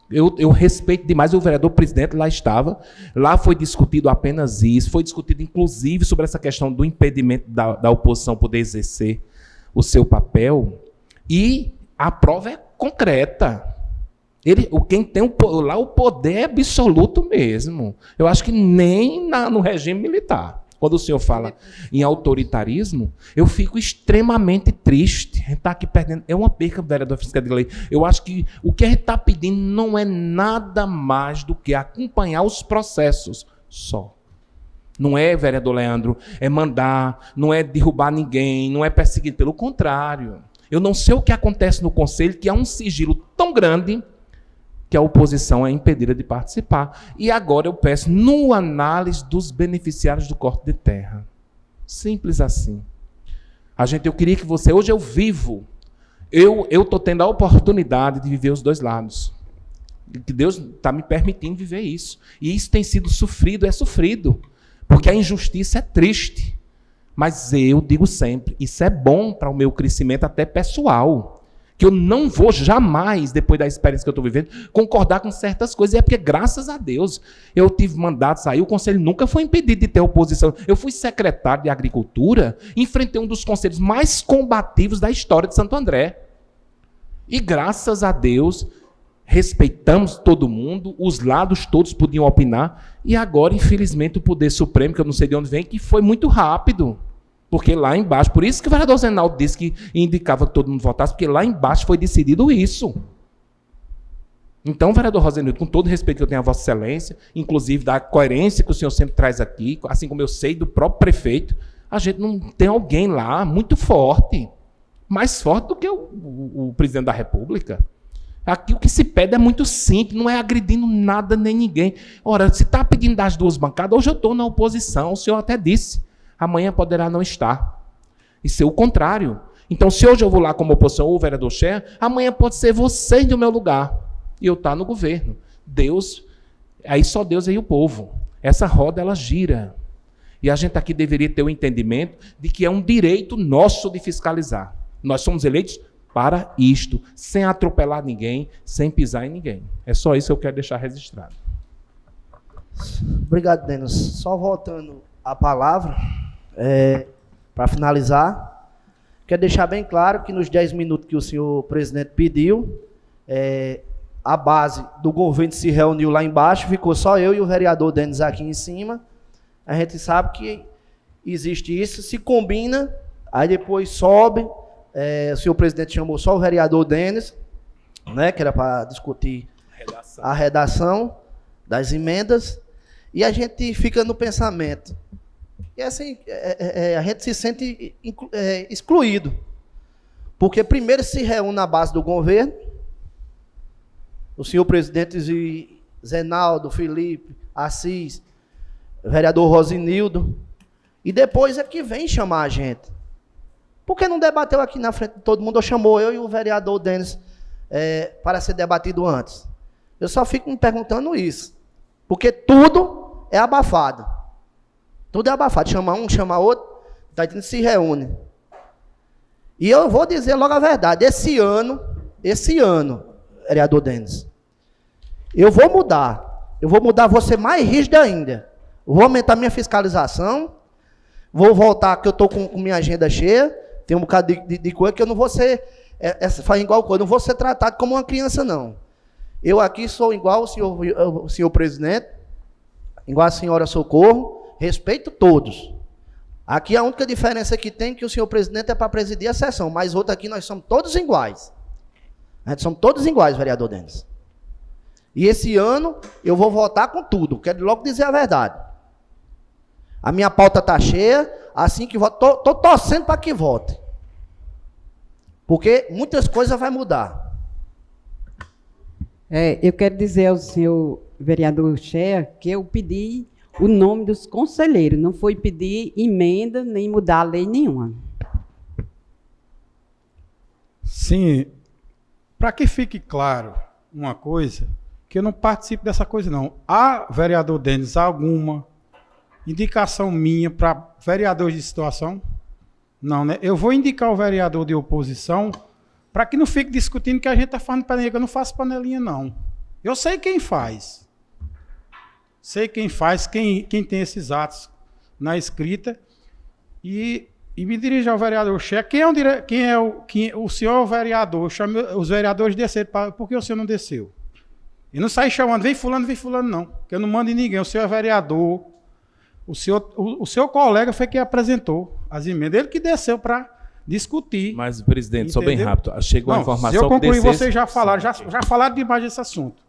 S8: Eu respeito demais o vereador presidente, lá estava. Lá foi discutido apenas isso, foi discutido inclusive sobre essa questão do impedimento da oposição poder exercer o seu papel. E a prova é concreta. Quem tem lá o poder absoluto mesmo. Eu acho que nem no regime militar. Quando o senhor fala em autoritarismo, eu fico extremamente triste. A gente está aqui perdendo. É uma perca, vereador Fiscal de Lei. Eu acho que o que a gente está pedindo não é nada mais do que acompanhar os processos só. Não é, vereador Leandro, é mandar, não é derrubar ninguém, não é perseguir. Pelo contrário. Eu não sei o que acontece no Conselho, que há um sigilo tão grande que a oposição é impedida de participar. E agora eu peço, no análise dos beneficiários do corte de terra. Simples assim. Eu queria que você... Hoje eu vivo. Eu estou tendo a oportunidade de viver os dois lados. Que Deus está me permitindo viver isso. E isso tem sido sofrido, é sofrido. Porque a injustiça é triste. Mas eu digo sempre, isso é bom para o meu crescimento até pessoal. Que eu não vou jamais, depois da experiência que eu estou vivendo, concordar com certas coisas. E é porque, graças a Deus, eu tive mandato, sair, o Conselho nunca foi impedido de ter oposição. Eu fui secretário de Agricultura, enfrentei um dos conselhos mais combativos da história de Santo André. E, graças a Deus, respeitamos todo mundo, os lados todos podiam opinar, e agora, infelizmente, o Poder Supremo, que eu não sei de onde vem, que foi muito rápido. Porque lá embaixo, por isso que o vereador Zenaldo disse que indicava que todo mundo votasse, porque lá embaixo foi decidido isso. Então, vereador Rosenildo, com todo o respeito que eu tenho a Vossa Excelência, inclusive da coerência que o senhor sempre traz aqui, assim como eu sei do próprio prefeito, a gente não tem alguém lá muito forte, mais forte do que o presidente da República. Aqui o que se pede é muito simples, não é agredindo nada nem ninguém. Ora, se está pedindo das duas bancadas, hoje eu estou na oposição, o senhor até disse. Amanhã poderá não estar. E ser o contrário. Então, se hoje eu vou lá como oposição ou o vereador Cher, amanhã pode ser vocês no meu lugar. E eu estar no governo. Deus, aí só Deus e o povo. Essa roda, ela gira. E a gente aqui deveria ter o entendimento de que é um direito nosso de fiscalizar. Nós somos eleitos para isto, sem atropelar ninguém, sem pisar em ninguém. É só isso que eu quero deixar registrado.
S7: Obrigado, Denis. Só voltando à palavra... para finalizar, quero deixar bem claro que nos 10 minutos que o senhor presidente pediu, a base do governo se reuniu lá embaixo, ficou só eu e o vereador Denis aqui em cima. A gente sabe que existe isso, se combina, aí depois sobe, o senhor presidente chamou só o vereador Denis, né, que era para discutir a redação das emendas, e a gente fica no pensamento. E assim, a gente se sente excluído. Porque primeiro se reúne na base do governo, o senhor presidente Zenaldo, Felipe, Assis, vereador Rosenildo, e depois é que vem chamar a gente. Por que não debateu aqui na frente de todo mundo, ou chamou eu e o vereador Denis para ser debatido antes? Eu só fico me perguntando isso. Porque tudo é abafado. Tudo é abafado, chama um, chama outro, a gente se reúne. E eu vou dizer logo a verdade, esse ano, vereador Denis, eu vou mudar, vou ser mais rígido ainda. Vou aumentar minha fiscalização, vou voltar, que eu estou com minha agenda cheia, tem um bocado de coisa que eu não vou ser, faz igual coisa, não vou ser tratado como uma criança, não. Eu aqui sou igual o senhor presidente, igual a senhora Socorro, respeito todos. Aqui a única diferença que tem é que o senhor presidente é para presidir a sessão, mas outra aqui nós somos todos iguais. A gente somos todos iguais, vereador Denis. E esse ano eu vou votar com tudo, quero logo dizer a verdade. A minha pauta está cheia, assim que voto, estou torcendo para que vote. Porque muitas coisas vão mudar.
S6: Eu quero dizer ao senhor vereador Cher que eu pedi o nome dos conselheiros, não foi pedir emenda nem mudar a lei nenhuma.
S1: Sim, para que fique claro uma coisa, que eu não participo dessa coisa não. Há, vereador Denis, alguma indicação minha para vereadores de situação? Não, né? Eu vou indicar o vereador de oposição para que não fique discutindo que a gente está fazendo panelinha, eu não faço panelinha não. Eu sei quem faz. Sei quem faz, quem tem esses atos na escrita, e me dirijo ao vereador Cher. O senhor vereador, chame os vereadores desceram, por que o senhor não desceu? E não sair chamando, vem fulano, não. Porque eu não mando em ninguém. O senhor é vereador. O seu colega foi quem apresentou as emendas. Ele que desceu para discutir.
S8: Mas, presidente, só bem
S1: Entendeu?
S8: rápido. Chegou a
S1: Não,
S8: informação
S1: se eu concluir,
S8: que
S1: vocês já falaram, já falaram demais desse assunto.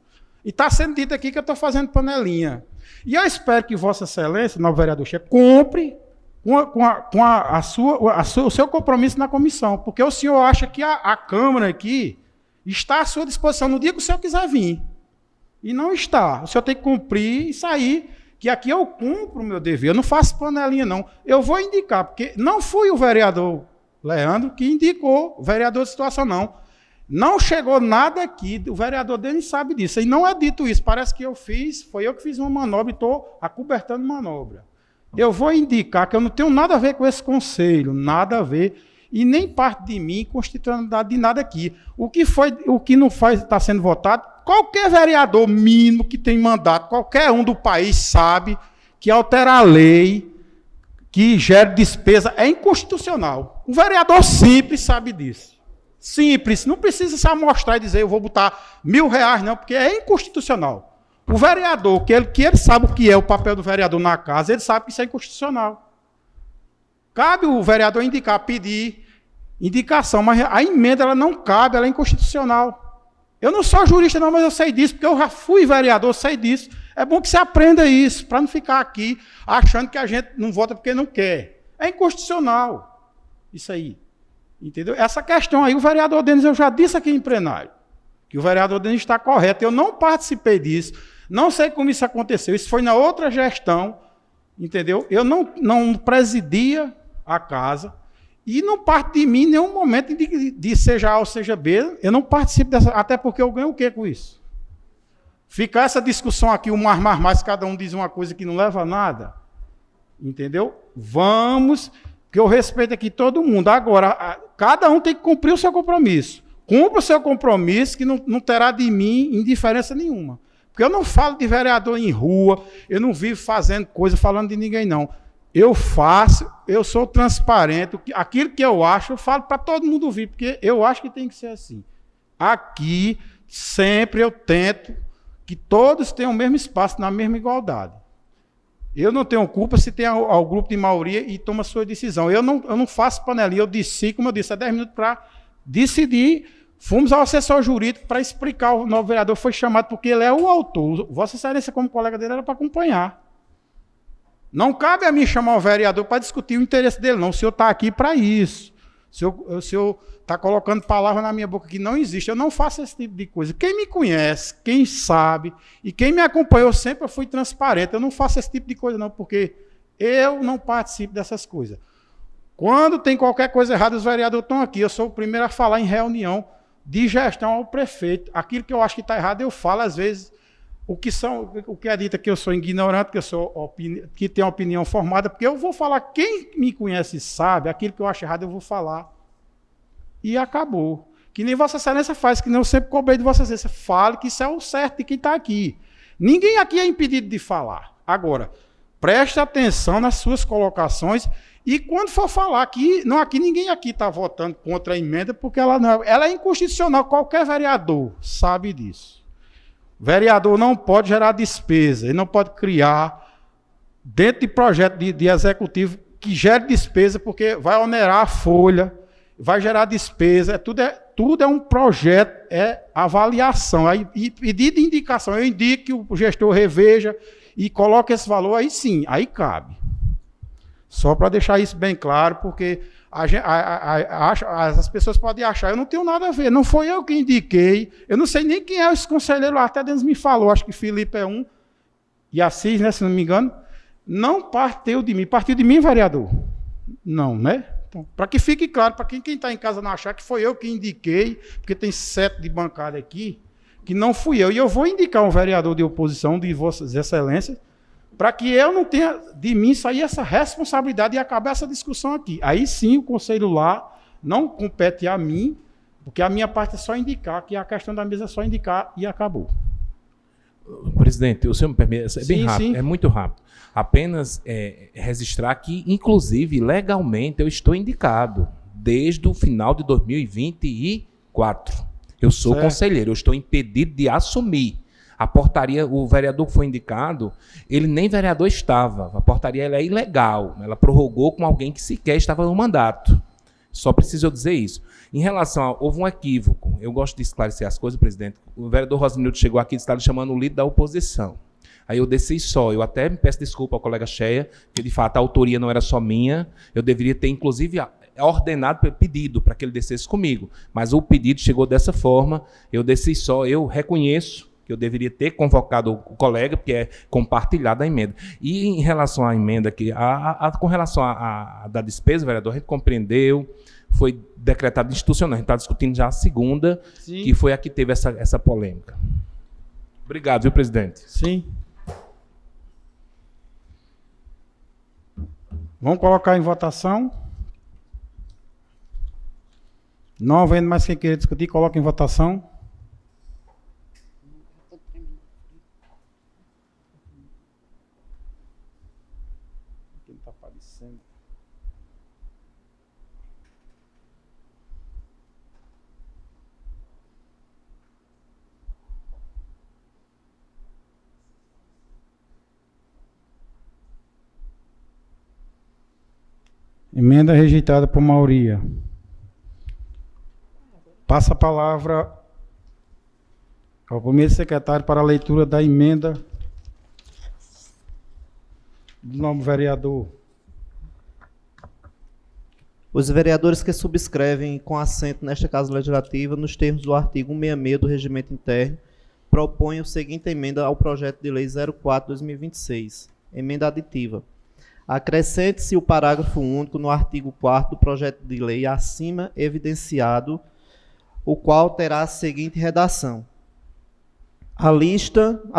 S1: E está sendo dito aqui que eu estou fazendo panelinha. E eu espero que Vossa Excelência, novo vereador chefe, cumpre o seu compromisso na comissão. Porque o senhor acha que a Câmara aqui está à sua disposição no dia que o senhor quiser vir. E não está. O senhor tem que cumprir e sair, que aqui eu cumpro o meu dever. Eu não faço panelinha, não. Eu vou indicar, porque não fui o vereador Leandro que indicou o vereador de situação, não. Não chegou nada aqui, o vereador Denis sabe disso. E não é dito isso, parece que foi eu que fiz uma manobra e estou acobertando manobra. Eu vou indicar que eu não tenho nada a ver com esse conselho, nada a ver, e nem parte de mim, constitucionalidade de nada aqui. O que não está sendo votado, qualquer vereador mínimo que tem mandato, qualquer um do país sabe que alterar a lei que gera despesa é inconstitucional. Um vereador simples sabe disso. Simples, não precisa se amostrar e dizer eu vou botar R$1.000, não, porque é inconstitucional. O vereador, que ele sabe o que é o papel do vereador na casa, ele sabe que isso é inconstitucional. Cabe o vereador indicar, pedir indicação, mas a emenda ela não cabe, ela é inconstitucional. Eu não sou jurista não, mas eu sei disso, porque eu já fui vereador, sei disso. É bom que você aprenda isso, para não ficar aqui achando que a gente não vota porque não quer. É inconstitucional isso aí. Entendeu? Essa questão aí, o vereador Denis, eu já disse aqui em plenário, que o vereador Denis está correto. Eu não participei disso, não sei como isso aconteceu. Isso foi na outra gestão, entendeu? Eu não presidia a casa e não parte de mim em nenhum momento de seja A ou seja B. Eu não participo dessa, até porque eu ganho o quê com isso? Ficar essa discussão aqui, o mais, cada um diz uma coisa que não leva a nada. Entendeu? Vamos, que eu respeito aqui todo mundo. Agora, cada um tem que cumprir o seu compromisso. Cumpra o seu compromisso, que não terá de mim indiferença nenhuma. Porque eu não falo de vereador em rua, eu não vivo fazendo coisa, falando de ninguém, não. Eu faço, eu sou transparente, aquilo que eu acho, eu falo para todo mundo ouvir, porque eu acho que tem que ser assim. Aqui, sempre eu tento que todos tenham o mesmo espaço, na mesma igualdade. Eu não tenho culpa se tem ao grupo de maioria e toma a sua decisão. Eu não faço panelinha, eu disse, como eu disse, 10 minutos para decidir. Fomos ao assessor jurídico para explicar, o novo vereador foi chamado porque ele é o autor. Vossa Excelência, como colega dele, era para acompanhar. Não cabe a mim chamar o vereador para discutir o interesse dele, não. O senhor está aqui para isso. O senhor está colocando palavras na minha boca que não existe. Eu não faço esse tipo de coisa. Quem me conhece, quem sabe, e quem me acompanhou sempre, eu fui transparente. Eu não faço esse tipo de coisa, não, porque eu não participo dessas coisas. Quando tem qualquer coisa errada, os vereadores estão aqui. Eu sou o primeiro a falar em reunião de gestão ao prefeito. Aquilo que eu acho que está errado, eu falo, às vezes, o que é dito que eu sou ignorante, que tenho opinião formada, porque eu vou falar, quem me conhece sabe, aquilo que eu acho errado eu vou falar. E acabou. Que nem Vossa Excelência faz, que nem eu sempre cobrei de Vossa Excelência. Fale que isso é o certo de quem está aqui. Ninguém aqui é impedido de falar. Agora, preste atenção nas suas colocações e quando for falar aqui ninguém aqui está votando contra a emenda, porque ela é inconstitucional. Qualquer vereador sabe disso. O vereador não pode gerar despesa, ele não pode criar dentro de projeto de executivo que gere despesa, porque vai onerar a folha, vai gerar despesa, tudo é um projeto, é avaliação. Aí, e pedido de indicação, eu indico que o gestor reveja e coloque esse valor, aí sim, aí cabe. Só para deixar isso bem claro, porque as pessoas podem achar, eu não tenho nada a ver, não foi eu que indiquei, eu não sei nem quem é esse conselheiro lá, até Deus me falou, acho que Felipe é um, e Assis, né, se não me engano, não partiu de mim, vereador? Não, né? Então, para que fique claro, para quem está em casa não achar que foi eu que indiquei, porque tem 7 de bancada aqui, que não fui eu. E eu vou indicar um vereador de oposição de Vossas Excelências, para que eu não tenha de mim sair essa responsabilidade e acabar essa discussão aqui. Aí sim o conselho lá não compete a mim, porque a minha parte é só indicar, que a questão da mesa é só indicar e acabou.
S8: Presidente, o senhor me permite, é bem rápido,
S1: sim.
S8: É muito rápido. Apenas registrar que, inclusive, legalmente, eu estou indicado desde o final de 2024. Eu sou conselheiro, eu estou impedido de assumir. A portaria, o vereador que foi indicado, ele nem vereador estava. A portaria ela é ilegal. Ela prorrogou com alguém que sequer estava no mandato. Só preciso eu dizer isso. Em relação houve um equívoco. Eu gosto de esclarecer as coisas, presidente. O vereador Rosinildo chegou aqui e estava chamando o líder da oposição. Aí eu desci só. Eu até me peço desculpa ao colega Cheia, que de fato a autoria não era só minha. Eu deveria ter, inclusive, ordenado, pedido para que ele descesse comigo. Mas o pedido chegou dessa forma. Eu desci só. Eu reconheço que eu deveria ter convocado o colega, porque é compartilhada a emenda. E em relação à emenda, com relação à da despesa, vereador, a gente compreendeu, foi decretado institucional. A gente está discutindo já a segunda,
S1: Sim.
S8: que foi a que teve essa polêmica. Obrigado, viu, presidente?
S1: Sim. Vamos colocar em votação. Não havendo mais quem queira discutir, coloca em votação. Quem está aparecendo? Emenda rejeitada por maioria. Passa a palavra ao primeiro secretário para a leitura da emenda do novo vereador.
S5: Os vereadores que subscrevem com assento nesta Casa Legislativa, nos termos do artigo 166 do Regimento Interno, propõem o seguinte emenda ao projeto de lei 04/2026. Emenda aditiva. Acrescente-se o parágrafo único no artigo 4º do projeto de lei acima evidenciado, o qual terá a seguinte redação.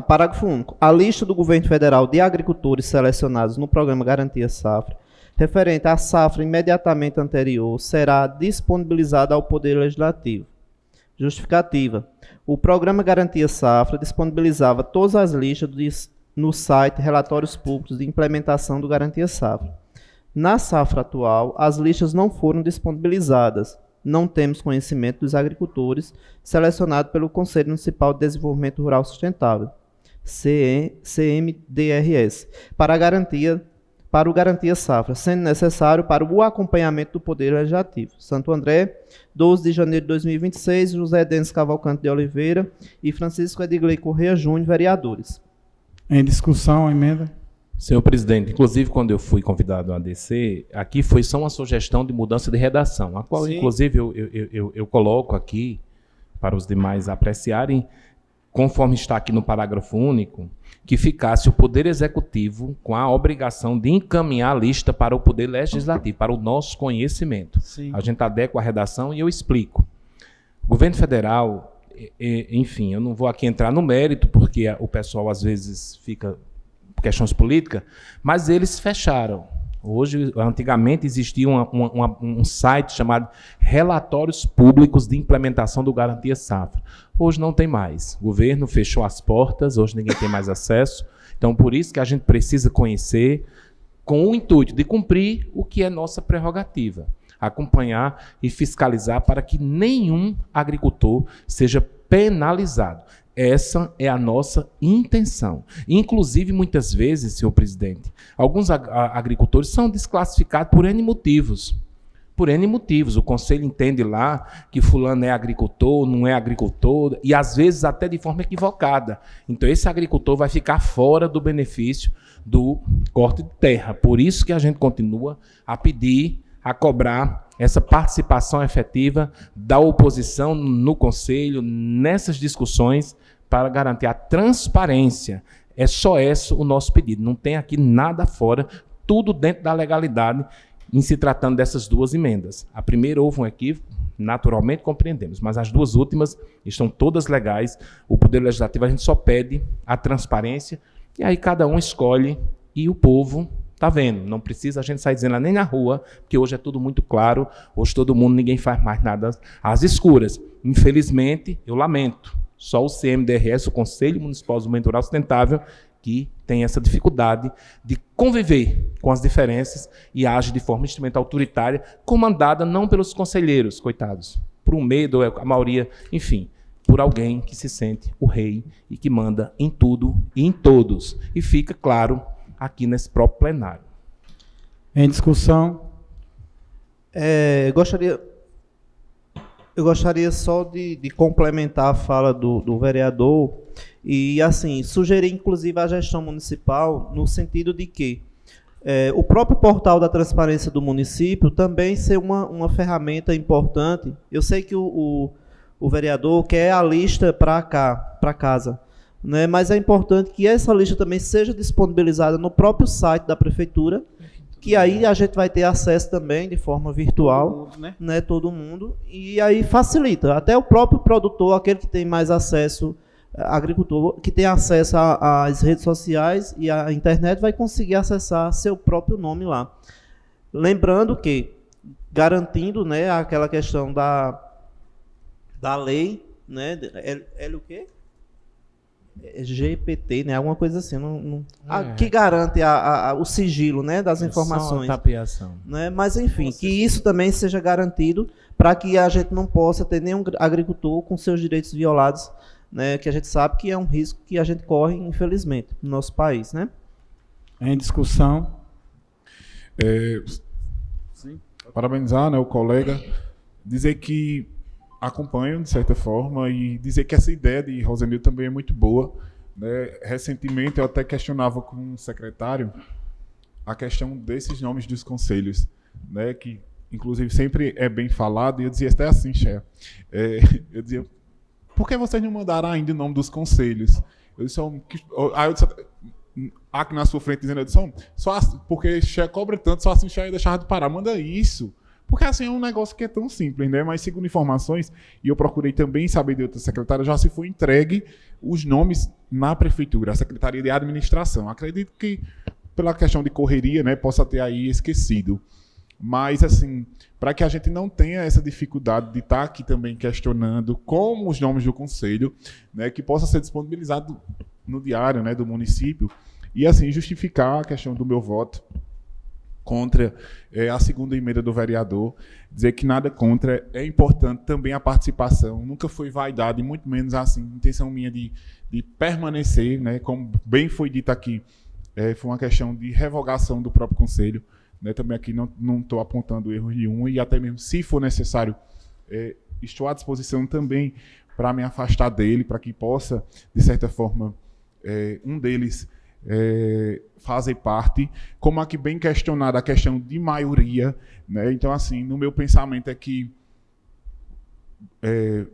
S5: Parágrafo único. A lista do Governo Federal de agricultores selecionados no Programa Garantia Safra, referente à safra imediatamente anterior, será disponibilizada ao Poder Legislativo. Justificativa. O Programa Garantia Safra disponibilizava todas as listas no site Relatórios Públicos de Implementação do Garantia Safra. Na safra atual, as listas não foram disponibilizadas. Não temos conhecimento dos agricultores selecionados pelo Conselho Municipal de Desenvolvimento Rural Sustentável, CMDRS, para o Garantia Safra, sendo necessário para o acompanhamento do Poder Legislativo. Santo André, 12 de janeiro de 2026, José Denis Cavalcante de Oliveira e Francisco Edgley Correia Júnior, vereadores.
S1: Em discussão, a emenda.
S8: Senhor presidente, inclusive quando eu fui convidado a descer, aqui foi só uma sugestão de mudança de redação, a qual,
S1: Sim.
S8: inclusive, eu coloco aqui para os demais apreciarem, conforme está aqui no parágrafo único, que ficasse o Poder Executivo com a obrigação de encaminhar a lista para o Poder Legislativo, para o nosso conhecimento.
S1: Sim.
S8: A gente adequa a redação e eu explico. O governo federal, enfim, eu não vou aqui entrar no mérito, porque o pessoal às vezes fica por questões políticas, mas eles fecharam. Hoje, antigamente existia um site chamado Relatórios Públicos de Implementação do Garantia Safra. Hoje não tem mais. O governo fechou as portas, hoje ninguém tem mais acesso. Então, por isso que a gente precisa conhecer, com o intuito de cumprir o que é nossa prerrogativa. Acompanhar e fiscalizar para que nenhum agricultor seja penalizado. Essa é a nossa intenção. Inclusive, muitas vezes, senhor presidente, alguns agricultores são desclassificados por N motivos. Por N motivos. O conselho entende lá que fulano é agricultor, não é agricultor, e às vezes até de forma equivocada. Então, esse agricultor vai ficar fora do benefício do corte de terra. Por isso que a gente continua a pedir, a cobrar essa participação efetiva da oposição no Conselho, nessas discussões, para garantir a transparência. É só esse o nosso pedido. Não tem aqui nada fora, tudo dentro da legalidade, em se tratando dessas duas emendas. A primeira houve um equívoco, naturalmente compreendemos, mas as duas últimas estão todas legais. O Poder Legislativo, a gente só pede a transparência, e aí cada um escolhe, e o povo está vendo. Não precisa a gente sair dizendo lá nem na rua, porque hoje é tudo muito claro, hoje todo mundo, ninguém faz mais nada às escuras. Infelizmente, eu lamento, só o CMDRS, o Conselho Municipal de Desenvolvimento Rural Sustentável, que tem essa dificuldade de conviver com as diferenças e age de forma extremamente autoritária, comandada não pelos conselheiros, coitados, por um medo, a maioria, enfim, por alguém que se sente o rei e que manda em tudo e em todos. E fica claro aqui nesse próprio plenário.
S1: Em discussão.
S5: Eu gostaria só de complementar a fala do vereador e, assim, sugerir, inclusive, a gestão municipal no sentido de que o próprio portal da transparência do município também ser uma ferramenta importante. Eu sei que o vereador quer a lista para casa, né? Mas é importante que essa lista também seja disponibilizada no próprio site da prefeitura, que aí a gente vai ter acesso também de forma virtual,
S1: Todo mundo,
S5: né? Todo mundo, e aí facilita. Até o próprio produtor, aquele que tem mais acesso, agricultor, que tem acesso às redes sociais e à internet, vai conseguir acessar seu próprio nome lá. Lembrando que, garantindo, né, aquela questão da lei, né, o quê? GPT, né, alguma coisa assim, que garante o sigilo, né, das informações.
S8: Só tapeação.
S5: Né, mas, enfim, que isso também seja garantido para que a gente não possa ter nenhum agricultor com seus direitos violados, né, que a gente sabe que é um risco que a gente corre, infelizmente, no nosso país, né?
S1: Em discussão.
S3: Parabenizar, né, o colega, dizer que acompanho, de certa forma, e dizer que essa ideia de Rosenildo também é muito boa, né? Recentemente eu até questionava com o secretário a questão desses nomes dos conselhos, né, que inclusive sempre é bem falado, e eu dizia até assim, Xé, eu dizia, por que vocês não mandaram ainda o nome dos conselhos? Eu disse, aí eu disse, aqui na sua frente, dizendo, eu disse, porque Xé cobra tanto, só assim Xé deixava de parar, manda isso. Porque assim é um negócio que é tão simples, né? Mas segundo informações, e eu procurei também saber de outra secretária, já se foi entregue os nomes na prefeitura, a Secretaria de Administração. Acredito que pela questão de correria, né, possa ter aí esquecido. Mas assim, para que a gente não tenha essa dificuldade de estar aqui também questionando como os nomes do conselho, né, que possa ser disponibilizado no diário, né, do município, e assim justificar a questão do meu voto contra a segunda emenda do vereador, dizer que nada contra, é importante também a participação, nunca foi vaidade, muito menos assim, intenção minha de permanecer, né, como bem foi dito aqui, foi uma questão de revogação do próprio conselho, né, também aqui não estou apontando erro nenhum, e até mesmo se for necessário, estou à disposição também para me afastar dele, para que possa, de certa forma, um deles fazer parte, como aqui bem questionada a questão de maioria, né? Então, assim, no meu pensamento é que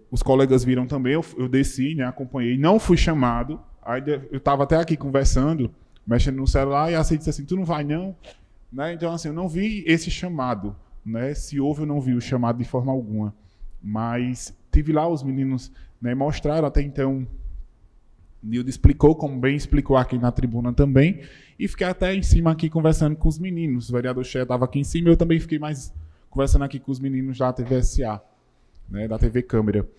S3: os colegas viram também, eu desci, né, acompanhei, não fui chamado, aí eu estava até aqui conversando, mexendo no celular, e a Cid disse assim, tu não vai não? Né? Então, assim, eu não vi esse chamado, né? Se houve, eu não vi o chamado de forma alguma, mas tive lá os meninos, né, mostraram até então. Nildo explicou, como bem explicou aqui na tribuna também, e fiquei até em cima aqui conversando com os meninos. O vereador Xé estava aqui em cima, eu também fiquei mais conversando aqui com os meninos da TVSA, né, da TV Câmara.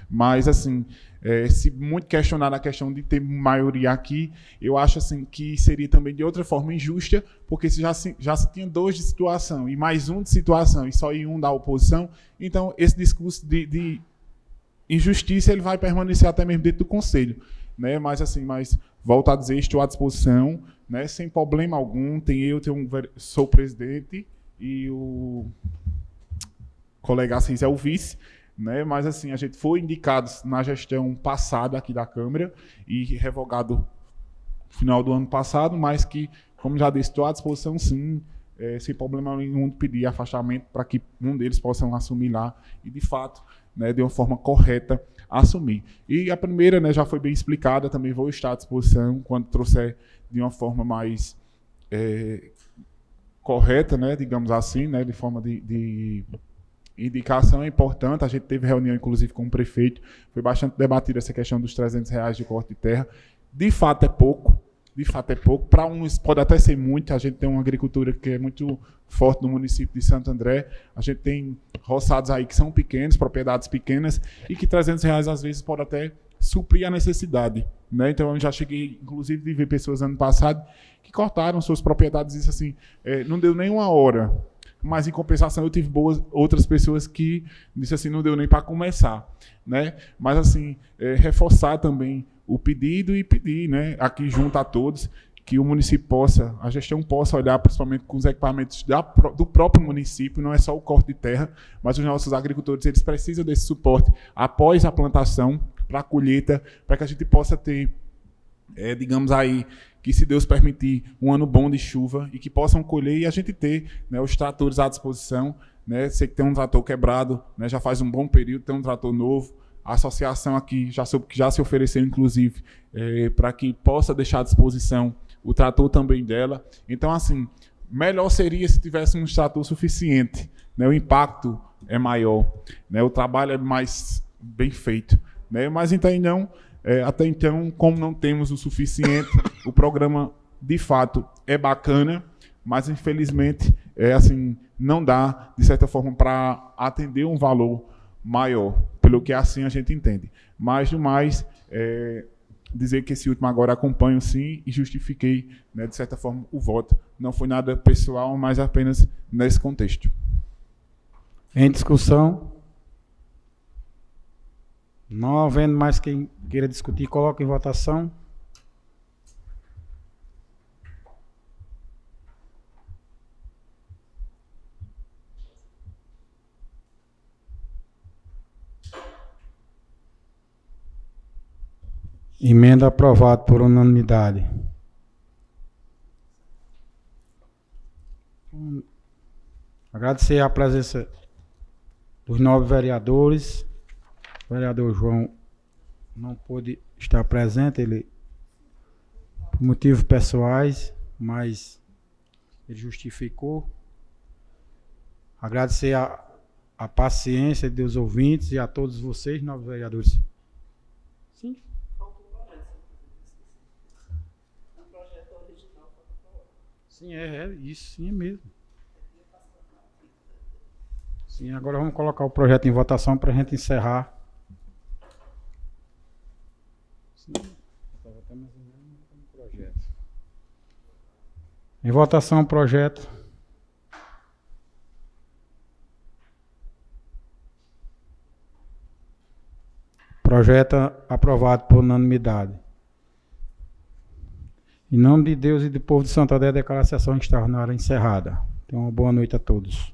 S3: Mas, assim, se muito questionar a questão de ter maioria aqui, eu acho assim, que seria também de outra forma injusta, porque se já se tinha dois de situação, e mais um de situação, e só um da oposição, então esse discurso de injustiça ele vai permanecer até mesmo dentro do Conselho. Né, mas assim, volto a dizer, estou à disposição, né, sem problema algum. Sou o presidente e o colega Assis é o vice, né, mas assim, a gente foi indicado na gestão passada aqui da Câmara e revogado no final do ano passado, mas que, como já disse, estou à disposição sim, sem problema nenhum de pedir afastamento para que um deles possa assumir lá e, de fato, né, de uma forma correta, assumir. E a primeira, né, já foi bem explicada, também vou estar à disposição quando trouxer de uma forma mais correta, né, digamos assim, né, de forma de indicação. É importante, a gente teve reunião, inclusive, com o prefeito, foi bastante debatida essa questão dos R$300 de corte de terra. De fato é pouco, para uns pode até ser muito. A gente tem uma agricultura que é muito forte no município de Santo André, a gente tem roçados aí que são pequenos, propriedades pequenas, e que R$300 às vezes pode até suprir a necessidade, né? Então eu já cheguei, inclusive, de ver pessoas ano passado que cortaram suas propriedades e disse assim, não deu nem uma hora, mas em compensação eu tive outras pessoas que disse assim, não deu nem para começar, né? Mas assim, reforçar também o pedido e pedir, né, aqui junto a todos, que o município possa, a gestão possa olhar principalmente com os equipamentos do próprio município, não é só o corte de terra, mas os nossos agricultores, eles precisam desse suporte após a plantação, para a colheita, para que a gente possa ter, digamos aí, que se Deus permitir, um ano bom de chuva e que possam colher e a gente ter, né, os tratores à disposição, né? Sei que tem um trator quebrado, né, já faz um bom período, tem um trator novo. A associação aqui já se ofereceu, inclusive, para que possa deixar à disposição o trator também dela. Então, assim, melhor seria se tivéssemos um trator suficiente, né? O impacto é maior, né? O trabalho é mais bem feito, né? Mas então, até então, como não temos o suficiente, o programa, de fato, é bacana, mas, infelizmente, assim, não dá, de certa forma, para atender um valor maior, pelo que assim a gente entende. Mas, no mais, dizer que esse último agora acompanho sim e justifiquei, né, de certa forma, o voto. Não foi nada pessoal, mas apenas nesse contexto.
S1: Em discussão? Não havendo mais quem queira discutir, coloque em votação. Emenda aprovada por unanimidade. Agradecer a presença dos 9 vereadores. O vereador João não pôde estar presente, ele por motivos pessoais, mas ele justificou. Agradecer a paciência dos ouvintes e a todos vocês, 9 vereadores. Sim. Sim, isso, sim, é mesmo. Sim, agora vamos colocar o projeto em votação para a gente encerrar. Sim, projeto. Em votação o projeto. Projeto aprovado por unanimidade. Em nome de Deus e do povo de Santo André, declaro a sessão extraordinária encerrada. Tenham uma boa noite a todos.